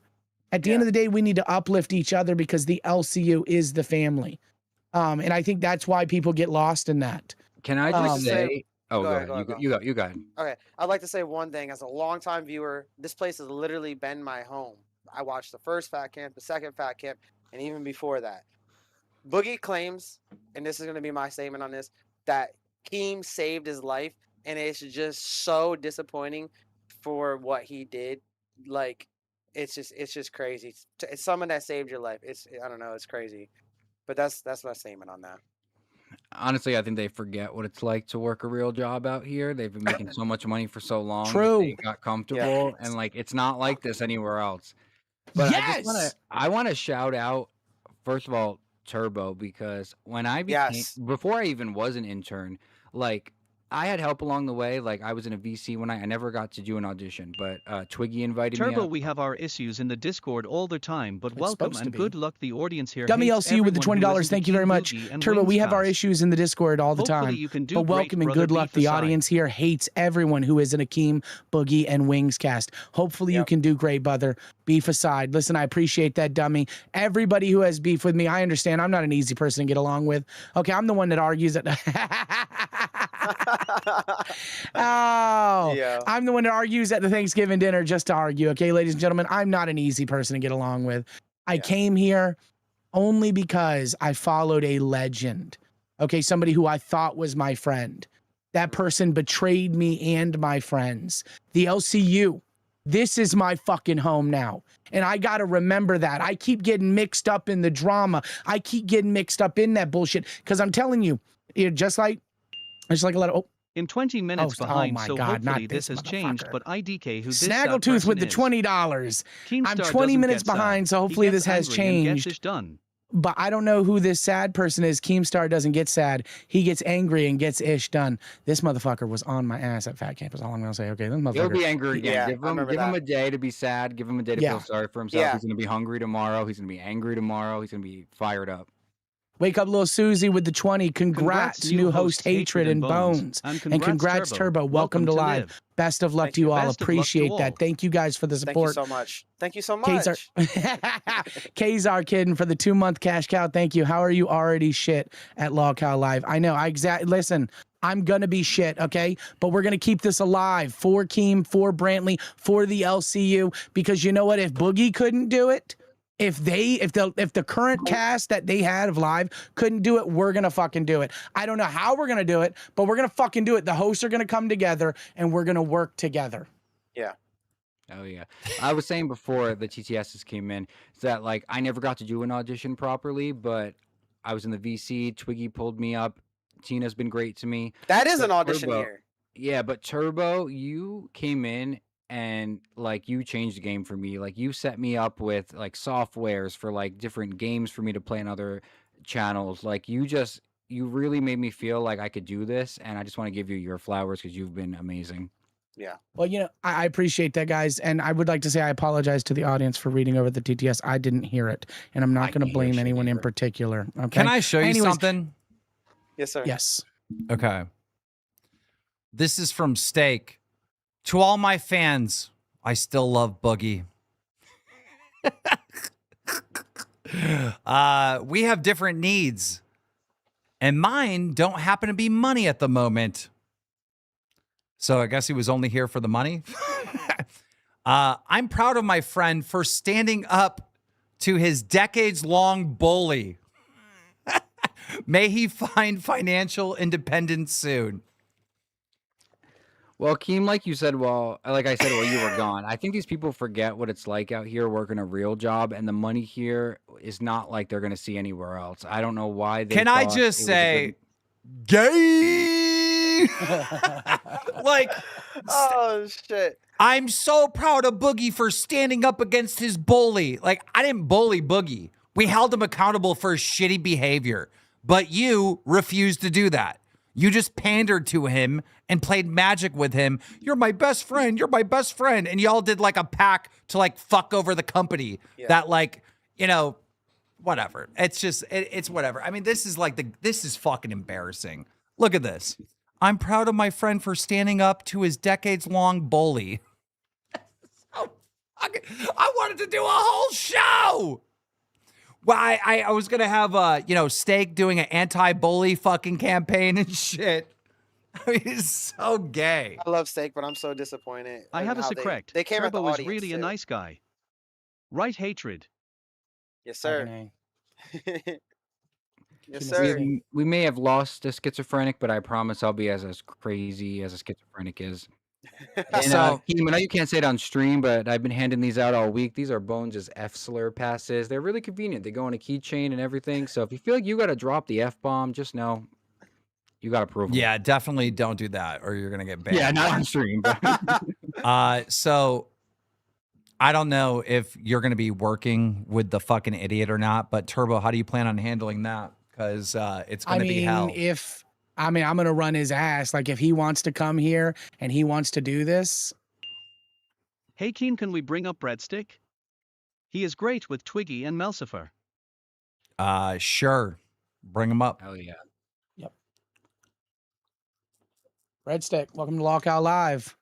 At the end of the day, we need to uplift each other because the LCU is the family. And I think that's why people get lost in that. Can I just say? Oh, go ahead. You go ahead. Okay, I'd like to say one thing. As a longtime viewer, this place has literally been my home. I watched the first Fat Camp, the second Fat Camp, and even before that. Boogie claims, and this is going to be my statement on this, that Keem saved his life, and it's just so disappointing for what he did. Like, it's just crazy. It's someone that saved your life. I don't know, it's crazy. But that's my statement on that. Honestly, I think they forget what it's like to work a real job out here. They've been making so much money for so long. True. They got comfortable, and like it's not like this anywhere else. But I want to shout out, first of all, Turbo, because when I became before I even was an intern, like I had help along the way. Like I was in a VC when I never got to do an audition, but Twiggy invited me. Turbo, we have our issues in the Discord all the time, but welcome and good luck. The audience here. Dummy LCU with the $20. Thank you very much. Turbo, we have our issues in the Discord all the time. You can do but welcome and good luck. The audience here hates everyone who is in a Keem, Boogie, and Wings cast. Hopefully you can do great, brother. Beef aside. Listen, I appreciate that, Dummy. Everybody who has beef with me, I understand. I'm not an easy person to get along with. Okay, I'm the one that argues that. I'm the one that argues at the Thanksgiving dinner just to argue. Okay, ladies and gentlemen, I'm not an easy person to get along with. I came here only because I followed a legend. Okay, somebody who I thought was my friend. That person betrayed me and my friends. The LCU. This is my fucking home now. And I got to remember that. I keep getting mixed up in the drama. I keep getting mixed up in that bullshit. Because I'm telling you, just like a lot of... In 20 minutes behind, so hopefully this has changed, but IDK, who Snaggletooth with the $20. I'm 20 minutes behind, so hopefully this has changed. But I don't know who this sad person is. Keemstar doesn't get sad. He gets angry and gets ish done. This motherfucker was on my ass at Fat Camp is all I'm going to say. Okay, this motherfucker. He'll be angry again. Give him a day to be sad. Give him a day to feel sorry for himself. He's going to be hungry tomorrow. He's going to be angry tomorrow. He's going to be fired up. Wake up, little Susie with the 20. Congrats, new host Hatred and Bones. And congrats, Turbo. Welcome to live. Best of luck to you all. Appreciate that. Thank you guys for the support. Thank you so much. Thank you so much. Kazar Kidden for the 2-month cash cow. Thank you. How are you already shit at LolCow Live? I know. Listen, I'm going to be shit, okay? But we're going to keep this alive for Keem, for Brantley, for the LCU. Because you know what? If Boogie couldn't do it, if the current cast that they had of live couldn't do it, we're gonna fucking do it. I don't know how we're gonna do it, but we're gonna fucking do it. The hosts are gonna come together and we're gonna work together. Yeah. Oh yeah. I was saying before the TTSs came in that like I never got to do an audition properly, but I was in the VC. Twiggy pulled me up. Tina's been great to me. That is an audition here. Yeah, but Turbo, you came in and like you changed the game for me. Like you set me up with like softwares for like different games for me to play in other channels. Like you really made me feel like I could do this, and I just want to give you your flowers because you've been amazing. Yeah. Well, I appreciate that, guys, and I would like to say I apologize to the audience for reading over the TTS. I didn't hear it, and I'm not going to blame anyone in particular. Okay. Can I show you something? Yes, sir. Yes. Okay. This is from Steak. To all my fans, I still love Boogie. We have different needs, and mine don't happen to be money at the moment. So I guess he was only here for the money. I'm proud of my friend for standing up to his decades-long bully. May he find financial independence soon. Well, Keem, like I said while you were gone, I think these people forget what it's like out here working a real job, and the money here is not like they're going to see anywhere else. I don't know why they. Can I just say, gay? Like, oh shit! I'm so proud of Boogie for standing up against his bully. Like, I didn't bully Boogie. We held him accountable for his shitty behavior, but you refused to do that. You just pandered to him and played magic with him. You're my best friend. You're my best friend. And y'all did like a pack to like fuck over the company that like, whatever. It's just, it's whatever. I mean, this is fucking embarrassing. Look at this. I'm proud of my friend for standing up to his decades-long bully. I wanted to do a whole show. Well, I was gonna have Steak doing an anti-bully fucking campaign and shit. I mean, it's so gay. I love Steak, but I'm so disappointed. I have us correct. They came at the Turbo is audience really a too. nice guy. Right, Hatred? Yes, sir. Yes, We, sir. we may have lost a schizophrenic, but I promise I'll be as crazy as a schizophrenic is. And, So- Keem, I know you can't say it on stream, but I've been handing these out all week. These are Bones' F-slur passes. They're really convenient. They go on a keychain and everything. So if you feel like you got to drop the F-bomb, just know you got approval. Yeah, definitely don't do that or you're gonna get banned. Yeah, not on stream. But So I don't know if you're gonna be working with the fucking idiot or not, but Turbo, how do you plan on handling that? Because it's gonna be hell. I'm gonna run his ass. Like if he wants to come here and he wants to do this. Hey, Keen, can we bring up Breadstick? He is great with Twiggy and Melcifer. Sure. Bring him up. Hell yeah. Yep. Breadstick, welcome to Lockout Live.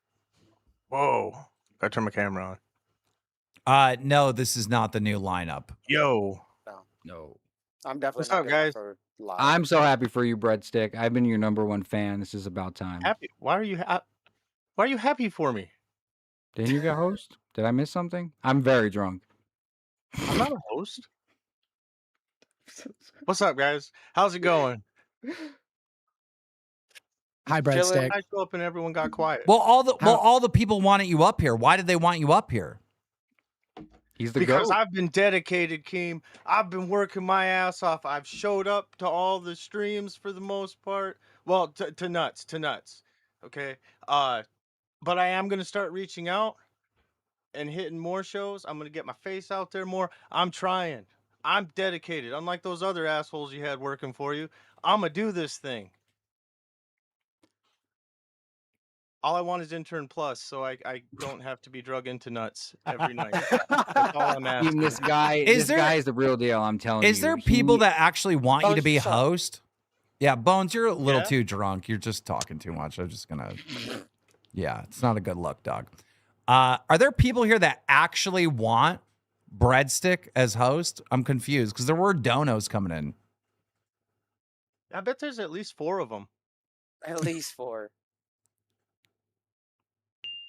Whoa. Gotta turn my camera on. No, this is not the new lineup. Yo. No. I'm definitely What's not up, good guys? for live. I'm so happy for you, Breadstick. I've been your #1 fan. This is about time. Happy. Why are you happy for me? Didn't you get host? Did I miss something? I'm very drunk. I'm not a host. What's up, guys? How's it going? Hi, Chilling. Breadstick. I show up and everyone got quiet. Well, all the people wanted you up here. Why did they want you up here? He's the Because GOAT. I've been dedicated, Keem. I've been working my ass off. I've showed up to all the streams for the most part. Well, to nuts. Okay. But I am gonna start reaching out and hitting more shows. I'm gonna get my face out there more. I'm trying. I'm dedicated. Unlike those other assholes you had working for you, I'm gonna do this thing. All I want is intern plus, so I don't have to be drug into nuts every night. That's all I'm asking. This guy is the real deal. I'm telling you. Is there people that actually want you to be Bones, shut up. host? Yeah, Bones, you're a little Yeah? too drunk. You're just talking too much. I'm just gonna. Yeah, it's not a good look, dog. Are there people here that actually want Breadstick as host? I'm confused because there were donos coming in. I bet there's at least 4 of them. At least 4.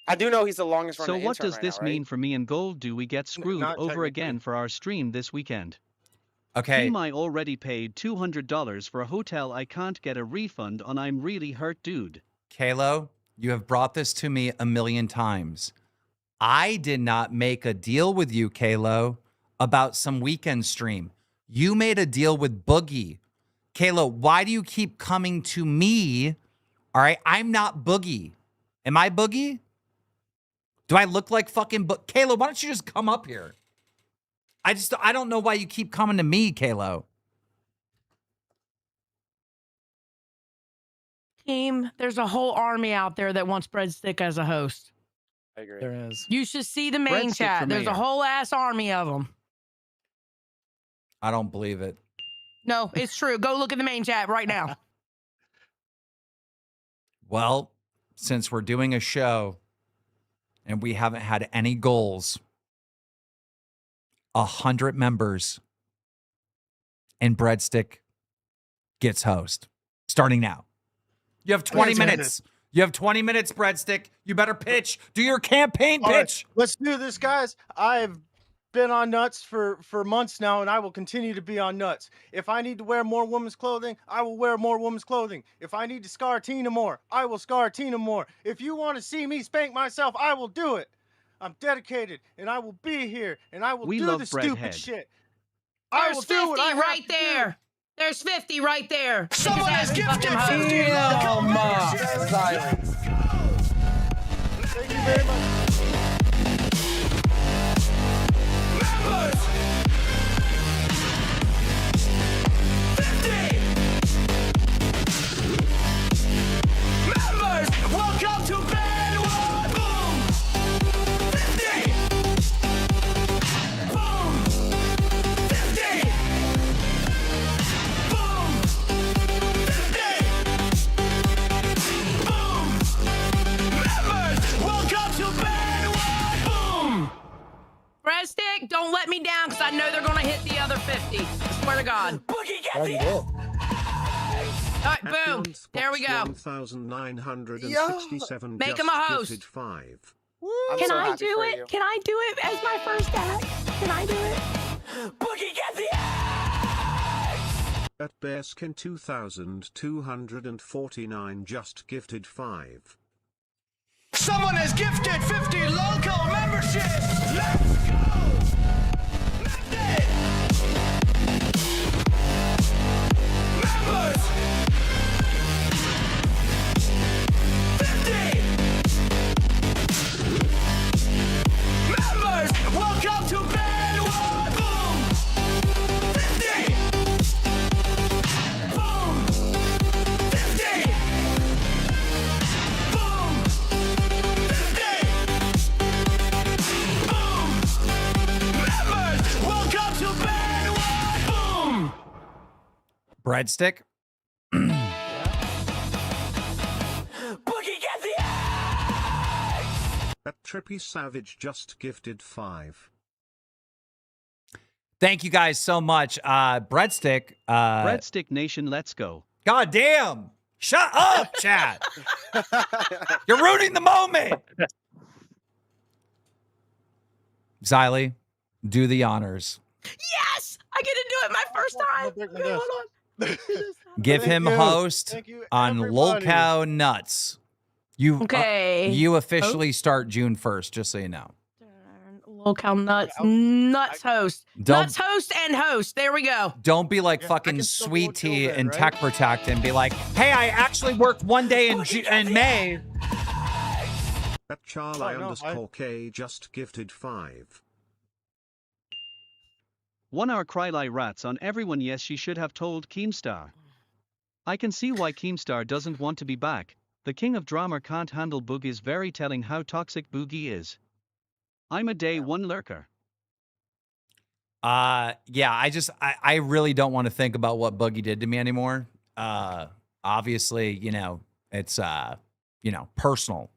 I do know he's the longest So running what intern does right this now, right? mean for me and Gold? Do we get screwed not over technically. again for our stream this weekend? Okay. Team, I already paid $200 for a hotel I can't get a refund on. I'm really hurt, dude. Kalo, you have brought this to me a million times. I did not make a deal with you, Kalo, about some weekend stream. You made a deal with Boogie. Kalo, why do you keep coming to me? All right, I'm not Boogie. Am I Boogie? Do I look like fucking Kalo, why don't you just come up here? I don't know why you keep coming to me, Kalo. Team, there's a whole army out there that wants Breadstick as a host. I agree. There is. You should see the main Breadstick chat. for There's a mayor. whole ass army of them. I don't believe it. No, it's true. Go look at the main chat right now. Well, since we're doing a show and we haven't had any goals, 100 members and Breadstick gets host starting now. You have 20 minutes. You have 20 minutes, Breadstick. You better pitch. Do your campaign All right, pitch. let's do this, guys. I've been on nuts for months now, and I will continue to be on nuts. If I need to wear more women's clothing, I will wear more women's clothing. If I need to scar Tina more, I will scar Tina more. If you want to see me spank myself, I will do it. I'm dedicated, and I will be here, and I will We do love the stupid Breadhead. shit. I There's will 50 do what I have right to do. there. There's 50 right there. Someone has gifted Fucking 50 LolcowUniverse Channels. Thank you very much. Members! 50! Members, welcome to Band 1! Boom! 50! Boom! 50! Boom! 50! Boom! Members, welcome to Band Breadstick, don't let me down because I know they're going to hit the other 50. I swear to God. All right, boom. There we go. 1,967 Make just him a host. gifted 5. Can I do it? Can I do it as my first act? Can I do it? Boogie, get the At Bearskin 2,249 just gifted 5. Someone has gifted 50 local memberships. Let's go. Members. 50 members. Welcome to Band 1. Boom. 50. Boom. 50. Boom. 50. Boom. Members. Welcome to Band 1. Boom. Breadstick. Boogie, get the At Trippy Savage just gifted 5. Thank you guys so much. Breadstick. Breadstick Nation, let's go. God damn. Shut up, chat. You're ruining the moment. Xylee, do the honors. Yes! I get to do it my first time. Okay, hold on. Give him you. host Thank you, on everybody. Lolcow Nuts. You Okay. you officially start June 1st, just so you know. Local nuts. Nuts host. Don't- Nuts host and host. There we go. Don't be like Yeah, I fucking can still Sweet go till Tea then, and right? Tech Protect and be like, hey, I actually worked one day in May. At Charlie Oh, no, _K just gifted 5. 1 hour Krylai rats on everyone. Yes, she should have told Keemstar. I can see why Keemstar doesn't want to be back. The king of drama can't handle Boogie is very telling how toxic Boogie is. I'm a day one lurker. Yeah, I really don't want to think about what Boogie did to me anymore. Obviously, you know, it's personal.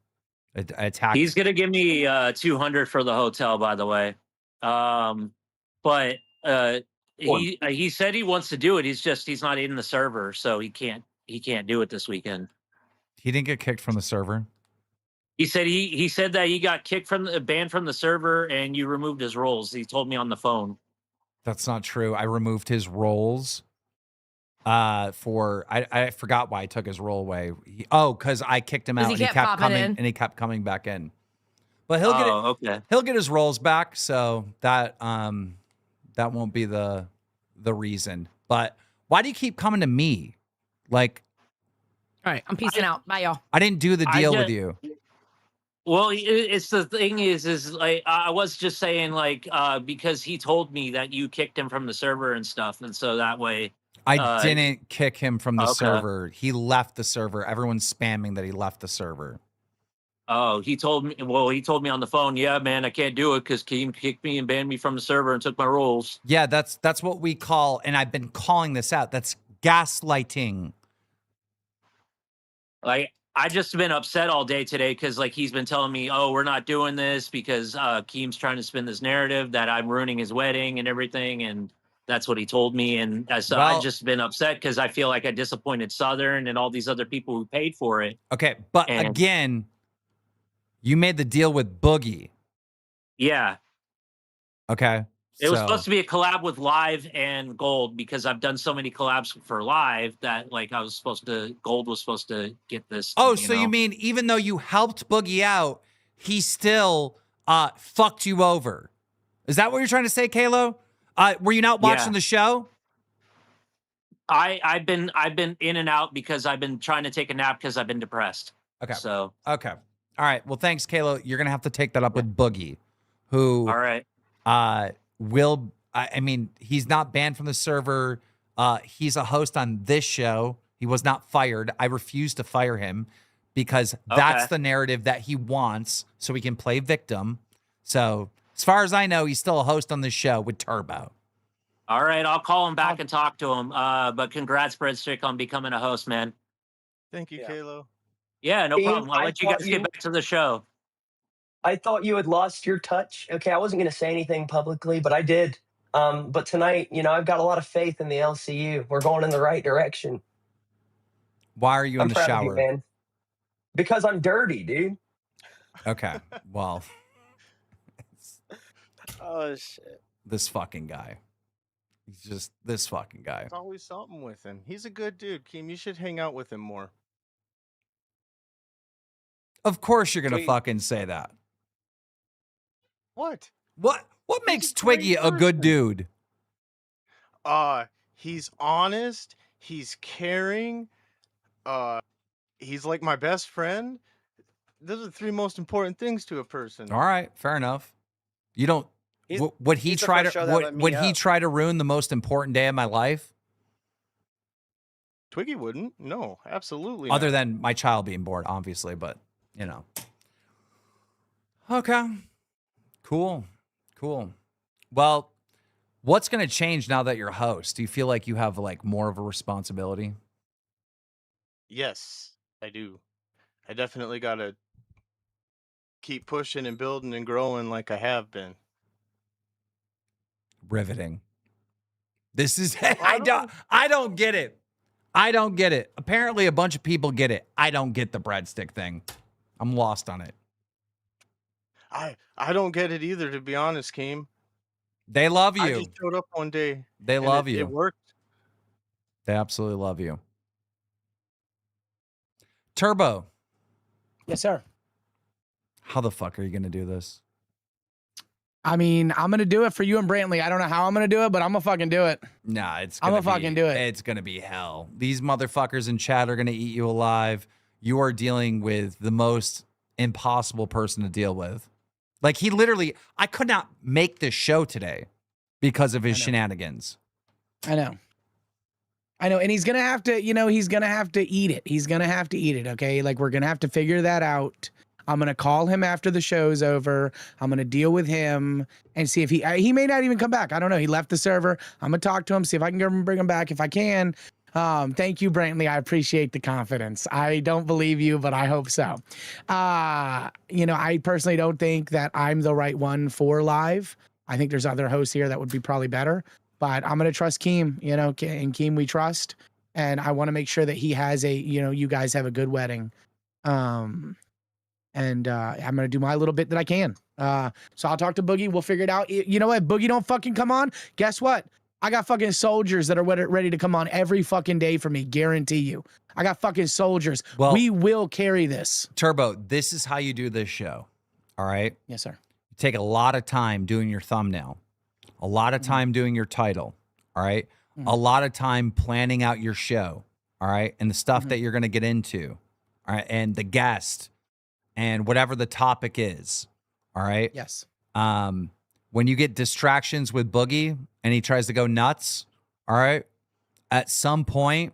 Attack. He's gonna give me 200 for the hotel, by the way. But he said he wants to do it. He's not in the server, so he can't do it this weekend. He didn't get kicked from the server. He said that he got kicked from banned from the server and you removed his roles. He told me on the phone. That's not true. I removed his roles. I forgot why I took his role away. Because I kicked him out and he kept coming and he kept coming back in. But he'll get his roles back, so that won't be the reason. But why do you keep coming to me? Like, all right, I'm peacing out. Bye, y'all. I didn't do the deal with you. Well, it's the thing is like I was just saying like because he told me that you kicked him from the server and stuff, and so that way I didn't kick him from the server. He left the server. Everyone's spamming that he left the server. Oh, he told me. Well, he told me on the phone. Yeah, man, I can't do it because Keem kicked me and banned me from the server and took my roles. Yeah, that's what we call, and I've been calling this out. That's gaslighting. Like I just been upset all day today because like he's been telling me, oh, we're not doing this because Keem's trying to spin this narrative that I'm ruining his wedding and everything, and that's what he told me. And so I've just been upset because I feel like I disappointed Southern and all these other people who paid for it. Okay, but again, you made the deal with Boogie. Yeah. Okay. It was supposed to be a collab with Live and Gold because I've done so many collabs for Live that like Gold was supposed to get this. Oh, so you mean even though you helped Boogie out, he still fucked you over? Is that what you're trying to say, Kalo? Were you not watching the show? I've been in and out because I've been trying to take a nap because I've been depressed. Okay. So okay. All right. Well, thanks, Kalo. You're gonna have to take that up with Boogie, who all right. I mean, he's not banned from the server. He's a host on this show. He was not fired. I refuse to fire him because that's the narrative that he wants so he can play victim. So as far as I know, he's still a host on this show with Turbo. All right. I'll call him back and talk to him. But congrats, Breadstick, on becoming a host, man. Thank you, Kalo. Yeah, no problem. I'll let you guys get back to the show. I thought you had lost your touch. Okay, I wasn't going to say anything publicly, but I did. But tonight, I've got a lot of faith in the LCU. We're going in the right direction. Why are you in I'm the proud of you, shower? man. Because I'm dirty, dude. Okay. Well, Oh shit. this fucking guy. He's just this fucking guy. There's always something with him. He's a good dude, Keem. You should hang out with him more. Of course you're gonna Tweet. fucking say that. What? What makes Twiggy a good dude? He's honest. He's caring. He's like my best friend. Those are the 3 most important things to a person. All right, fair enough. You don't. Would he he's the try first show to? that let me Would he up. try to ruin the most important day of my life? Twiggy wouldn't. No, absolutely. Other not. than my child being born, obviously, but Okay. Cool. Well, what's going to change now that you're a host? Do you feel like you have like more of a responsibility? Yes, I do. I definitely gotta keep pushing and building and growing like I have been. Riveting. This is I don't get it. I don't get it. Apparently a bunch of people get it. I don't get the breadstick thing. I'm lost on it. I don't get it either, to be honest, Keem. They love you. I just showed up one day. They and love it you. worked. They absolutely love you. Turbo. Yes, sir. How the fuck are you going to do this? I mean, I'm gonna do it for you and Brantley. I don't know how I'm gonna do it, but I'm gonna fucking do it. Nah, I'm gonna fucking do it. It's gonna be hell. These motherfuckers in chat are gonna eat you alive. You are dealing with the most impossible person to deal with. Like he literally, I could not make this show today because of his shenanigans. I know, and he's gonna have to, he's gonna have to eat it. He's gonna have to eat it. Okay, like we're gonna have to figure that out. I'm gonna call him after the show's over. I'm gonna deal with him and see if he may not even come back. I don't know. He left the server. I'm gonna talk to him, see if I can bring him back. If I can, thank you, Brantley. I appreciate the confidence. I don't believe you, but I hope so. I personally don't think that I'm the right one for live. I think there's other hosts here that would be probably better, but I'm gonna trust Keem. And Keem we trust, and I want to make sure that he has you guys have a good wedding. And I'm going to do my little bit that I can. So I'll talk to Boogie. We'll figure it out. You know what? Boogie don't fucking come on. Guess what? I got fucking soldiers that are ready to come on every fucking day for me. Guarantee you. I got fucking soldiers. Well, we will carry this. Turbo, this is how you do this show. All right? Yes, sir. You take a lot of time doing your thumbnail. A lot of time doing your title. All right? A lot of time planning out your show. All right? And the stuff that you're going to get into. All right? And the guest. And whatever the topic is, all right? Yes. When you get distractions with Boogie and he tries to go nuts, all right? At some point,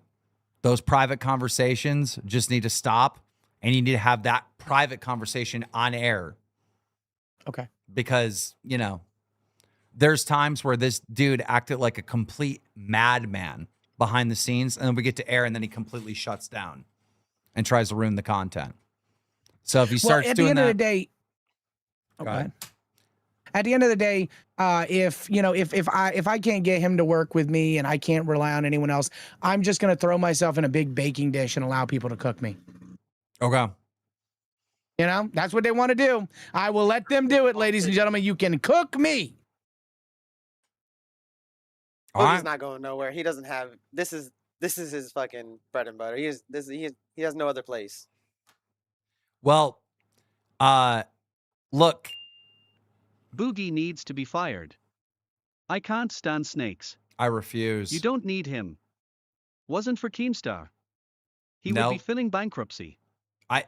those private conversations just need to stop and you need to have that private conversation on air. Okay. Because, there's times where this dude acted like a complete madman behind the scenes and then we get to air and then he completely shuts down and tries to ruin the content. So if he starts at doing the end that, of the day, okay. At the end of the day, if I can't get him to work with me and I can't rely on anyone else, I'm just gonna throw myself in a big baking dish and allow people to cook me. Okay. That's what they want to do. I will let them do it, ladies and gentlemen. You can cook me. Boogie's not going nowhere. He doesn't have this is his fucking bread and butter. He has no other place. Well, look. Boogie needs to be fired. I can't stand snakes. I refuse. You don't need him. Wasn't for KEEMSTAR. He would be filing bankruptcy.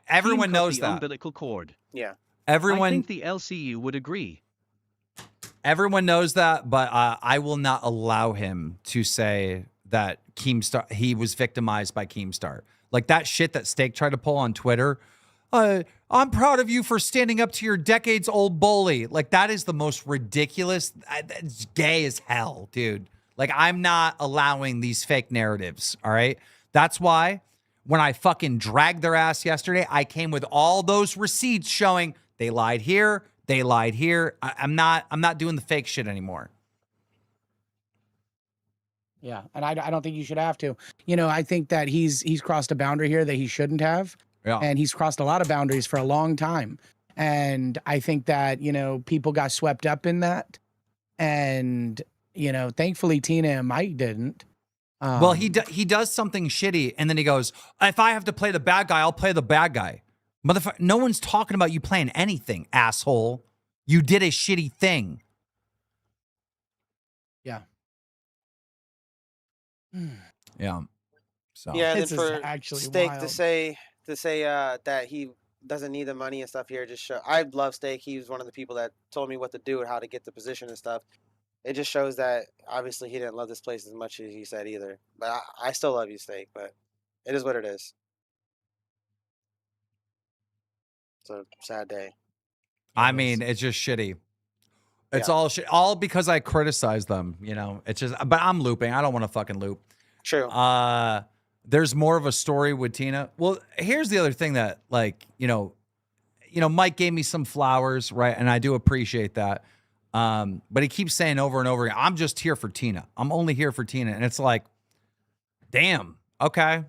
Everyone Keem cut knows the that. umbilical cord. Yeah. Everyone. I think the LCU would agree. Everyone knows that, but I will not allow him to say that KEEMSTAR, he was victimized by KEEMSTAR. Like that shit that Steak tried to pull on Twitter. I'm proud of you for standing up to your decades-old bully. Like, that is the most ridiculous. It's gay as hell, dude. Like, I'm not allowing these fake narratives, all right? That's why when I fucking dragged their ass yesterday, I came with all those receipts showing They lied here. They lied here. I'm not doing the fake shit anymore. Yeah, and I don't think you should have to. You know, I think that he's crossed a boundary here that he shouldn't have. Yeah. And he's crossed a lot of boundaries for a long time. And I think that, you know, people got swept up in that. And, you know, thankfully Tina and Mike didn't. Well, he does something shitty, and then he goes, if I have to play the bad guy, I'll play the bad guy. Motherfucker, no one's talking about you playing anything, asshole. You did a shitty thing. Yeah. Yeah. So Yeah, and This then is for actually Steak wild. to say that he doesn't need the money and stuff here, just show. I love Steak. He was one of the people that told me what to do and how to get the position and stuff. It just shows that obviously he didn't love this place as much as he said either. But I still love you, Steak. But it is what it is. It's a sad day. I mean, it's just shitty. It's Yeah. all shit, all because I criticize them, you know. It's just, but I'm looping. I don't want to fucking loop. True. There's more of a story with Tina. Well, here's the other thing that, like, you know, Mike gave me some flowers, right? And I do appreciate that. But he keeps saying over and over again, I'm just here for Tina. I'm only here for Tina. And it's like, damn, okay.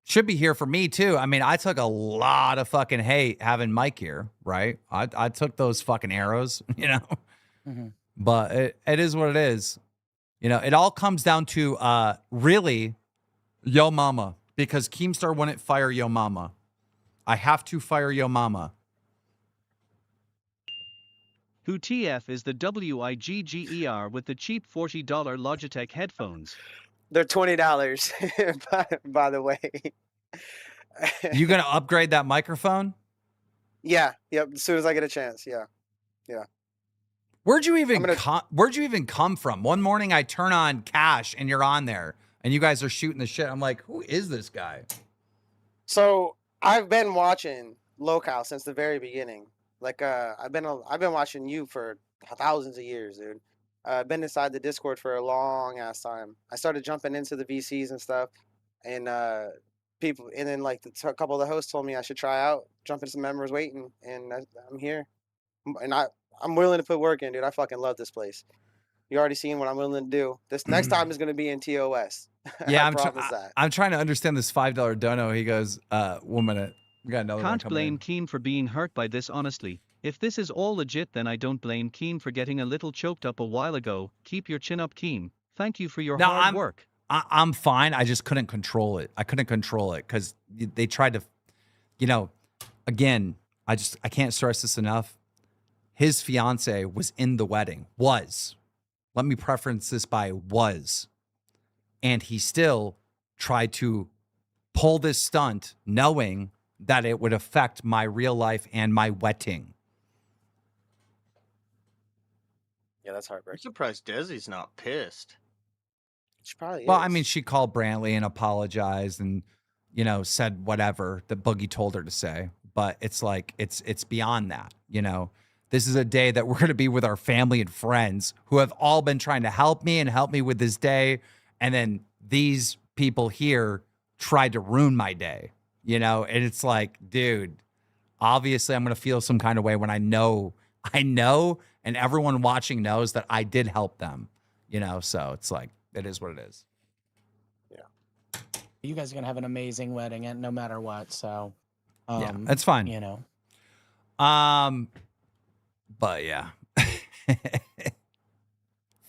Should be here for me too. I mean, I took a lot of fucking hate having Mike here, right? I took those fucking arrows, you know. Mhm. But it is what it is. You know, it all comes down to really Yo Mama, because Keemstar wouldn't fire Yo Mama. I have to fire Yo Mama. Who TF is the WIGGER with the cheap $40 Logitech headphones? They're $20, by the way. You gonna upgrade that microphone? Yeah. Yep. As soon as I get a chance. Yeah. Yeah. Where'd you even come from? One morning I turn on Cash and you're on there and you guys are shooting the shit. I'm like, who is this guy? So I've been watching Local since the very beginning. Like I've been watching you for thousands of years, dude. I've been inside the Discord for a long ass time. I started jumping into the VCs and stuff, and people, and then like a couple of the hosts told me I should try out, jump into some members waiting, and I'm here, and I'm willing to put work in, dude. I fucking love this place. You already seen what I'm willing to do. This next time is gonna be in TOS. Yeah, I promise that. I'm trying to understand this $5 dono. He goes, 1 minute. We got another one Can't coming blame in. Keen for being hurt by this, honestly. If this is all legit, then I don't blame Keen for getting a little choked up a while ago. Keep your chin up, Keen. Thank you for your No, hard work. I'm fine. I just couldn't control it. I couldn't control it because they tried to, you know, again, I can't stress this enough. His fiance was in the wedding. Let me preference this by was. And he still tried to pull this stunt knowing that it would affect my real life and my wedding. Yeah, that's I'm heartbreaking. surprised Desi's not pissed. She probably Well, is. I mean, she called Brantley and apologized and, you know, said whatever that Boogie told her to say. But it's like, it's beyond that, you know. This is a day that we're going to be with our family and friends who have all been trying to help me with this day. And then these people here tried to ruin my day, you know? And it's like, dude, obviously I'm going to feel some kind of way when I know, and everyone watching knows that I did help them, you know? So it's like, it is what it is. Yeah. You guys are gonna have an amazing wedding, and no matter what. So, Yeah, that's fine. You know. But yeah.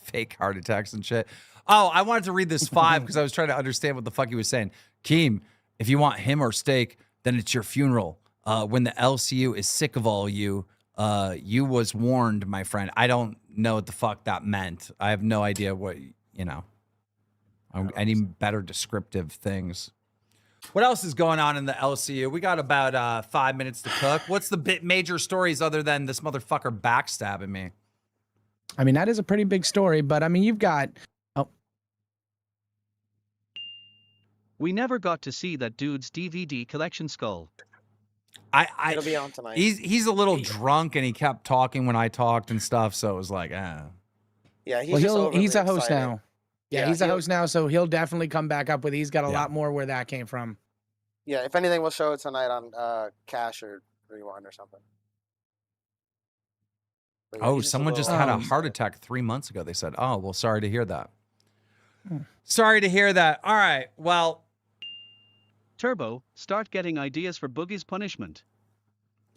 Fake heart attacks and shit. Oh, I wanted to read this 5 because I was trying to understand what the fuck he was saying. Keem, if you want him or Steak, then it's your funeral. When the LCU is sick of all you was warned, my friend. I don't know what the fuck that meant. I have no idea what, you know, any better descriptive things. What else is going on in the LCU? We got about 5 minutes to cook. What's the major stories other than this motherfucker backstabbing me? I mean, that is a pretty big story, but I mean, you've got. Oh, We never got to see that dude's DVD collection skull. It'll be on tonight. He's a little drunk and he kept talking when I talked and stuff, so it was like, Yeah, he's a host now. Yeah, he's a he'll- host now, so he'll definitely come back up with. He's got a Yeah. lot more where that came from. Yeah, if anything, we'll show it tonight on Cash or rewind or something. Oh, someone just had a heart attack 3 months ago. They said, oh, well, sorry to hear that. Sorry to hear that. All right. Well, Turbo, start getting ideas for Boogie's punishment.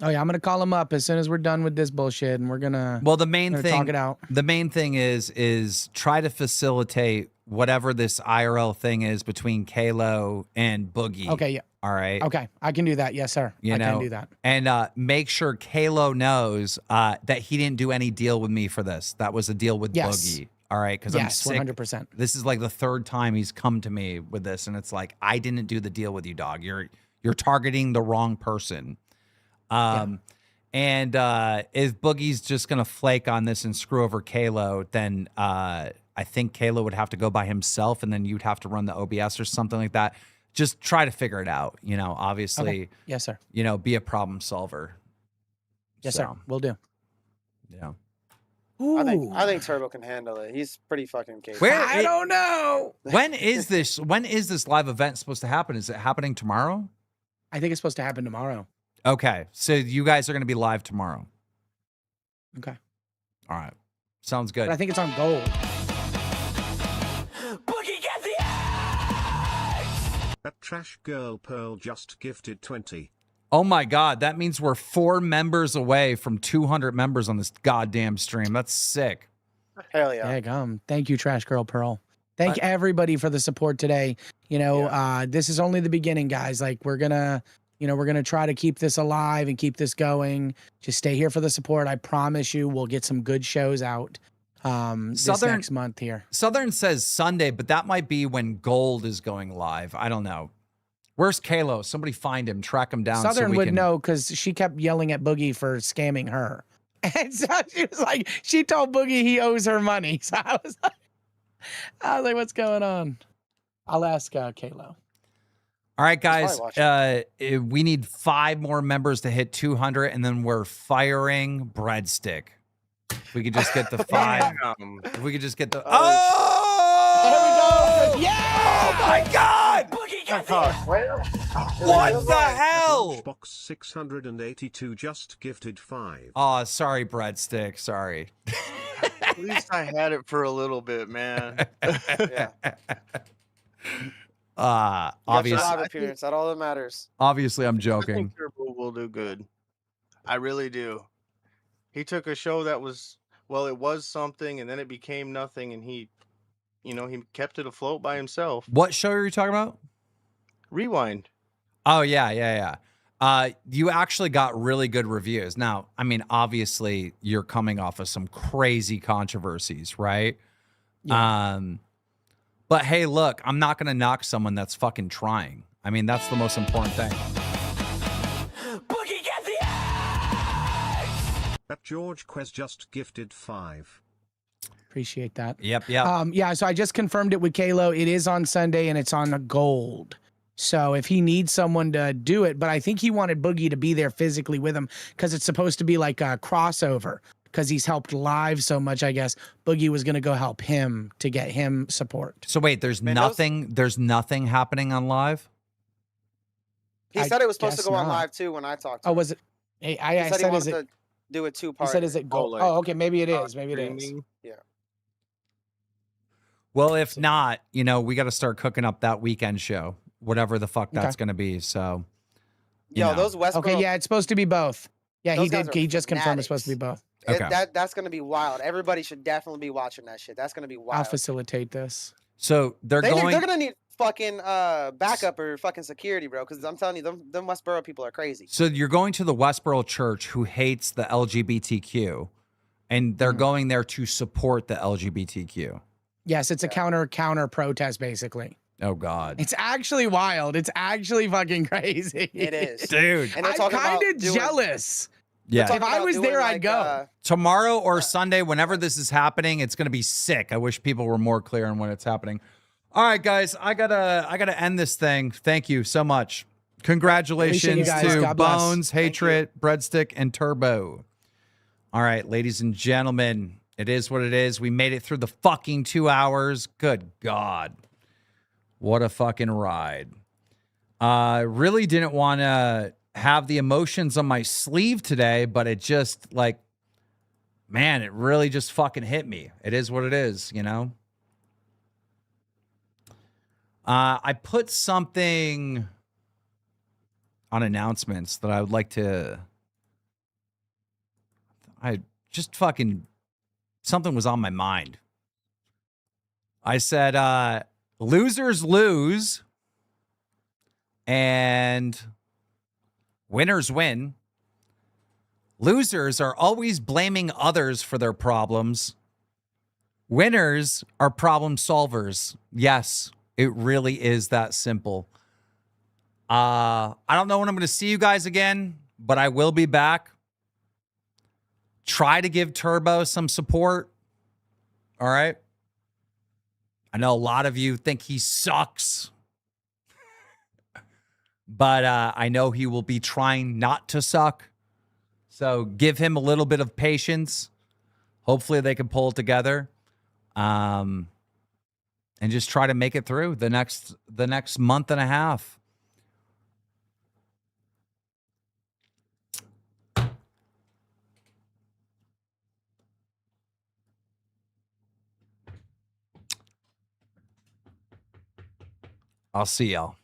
Oh yeah, I'm gonna call him up as soon as we're done with this bullshit, and we're gonna well, the main thing, talk it out. The main thing is try to facilitate whatever this IRL thing is between Kalo and Boogie. Okay, yeah. All right. Okay, I can do that. Yes, sir. I can do that. And make sure Kalo knows that he didn't do any deal with me for this. That was a deal with Boogie. All right, because I'm sick. 100%. This is like the third time he's come to me with this, and it's like, I didn't do the deal with you, dog. You're targeting the wrong person. And if Boogie's just gonna flake on this and screw over Kalo, then I think Kalo would have to go by himself, and then you'd have to run the OBS or something like that. Just try to figure it out. You know, obviously. Okay. Yes, sir. You know, be a problem solver. Yes, sir. Will do. Yeah. I think Turbo can handle it. He's pretty fucking capable. I don't know. When is this live event supposed to happen? Is it happening tomorrow? I think it's supposed to happen tomorrow. Okay. So you guys are going to be live tomorrow. Okay. All right. Sounds good. But I think it's on Gold. That trash girl Pearl just gifted 20. Oh my God. That means we're 4 members away from 200 members on this goddamn stream. That's sick. Hell yeah. Thank you, Trash Girl Pearl. Thank everybody for the support today. You know, this is only the beginning, guys. Like we're gonna try to keep this alive and keep this going. Just stay here for the support. I promise you we'll get some good shows out this next month here. Southern says Sunday, but that might be when Gold is going live. I don't know. Where's Kalo? Somebody find him, track him down. Southern would know because she kept yelling at Boogie for scamming her. And so she was like, she told Boogie he owes her money. So I was like, what's going on? I'll ask Kalo. All right, guys. We need 5 more members to hit 200, and then we're firing Breadstick. If we could just get the 5. If we could just get the. Oh! There we go. Yeah! Oh my God! What the hell? Box 682 just gifted 5. Oh, sorry, Breadstick. Sorry. At least I had it for a little bit, man. Yeah. Obviously, live appearance. That all that matters. Obviously, I'm I joking. think Turbo will do good. I really do. He took a show that was, well, it was something, and then it became nothing, and he kept it afloat by himself. What show are you talking about? Rewind. Oh, yeah. You actually got really good reviews. Now, I mean, obviously, you're coming off of some crazy controversies, right? Yeah. But hey, look, I'm not going to knock someone that's fucking trying. I mean, that's the most important thing. That George Quest just gifted 5. Appreciate that. Yep. Yeah, so I just confirmed it with Kalo. It is on Sunday and it's on Gold. So if he needs someone to do it, but I think he wanted Boogie to be there physically with him because it's supposed to be like a crossover because he's helped live so much, I guess. Boogie was going to go help him to get him support. So wait, there's nothing happening on live? He said it was supposed to go on live too when I talked to him. Oh, was it? Hey, He I said said, he is wanted it? to do a 2-part. He said, is it Gold? like, Oh, okay, maybe it is. Maybe it is. streaming. Yeah. Well, if not, we got to start cooking up that weekend show, whatever the fuck that's going to be. So, those Westboro. Okay, yeah, it's supposed to be both. Yeah, Those he guys did. are He just confirmed it's supposed to be both. Okay. That's gonna be wild. Everybody should definitely be watching that shit. That's gonna be wild. I'll facilitate this. So they're gonna need fucking backup or fucking security, bro. Because I'm telling you, them Westboro people are crazy. So you're going to the Westboro church who hates the LGBTQ, and they're going there to support the LGBTQ. Yes, it's a counter protest, basically. Oh God. It's actually wild. It's actually fucking crazy. It is, dude. And I'm kind of jealous. Yeah. If I was there, I'd go. Tomorrow or Sunday, whenever this is happening, it's gonna be sick. I wish people were more clear on when it's happening. All right, guys, I gotta end this thing. Thank you so much. Congratulations to Bones, Hatred, Breadstick, and Turbo. All right, ladies and gentlemen, it is what it is. We made it through the fucking 2 hours. Good God. What a fucking ride. Really didn't want to have the emotions on my sleeve today, but it just like, man, it really just fucking hit me. It is what it is, you know? I put something on announcements that I would like to, something was on my mind. I said, losers lose and winners win. Losers are always blaming others for their problems. Winners are problem solvers. Yes, it really is that simple. I don't know when I'm going to see you guys again, but I will be back. Try to give Turbo some support. All right. I know a lot of you think he sucks, but I know he will be trying not to suck. So give him a little bit of patience. Hopefully they can pull it together, and just try to make it through the next month and a half. I'll see y'all.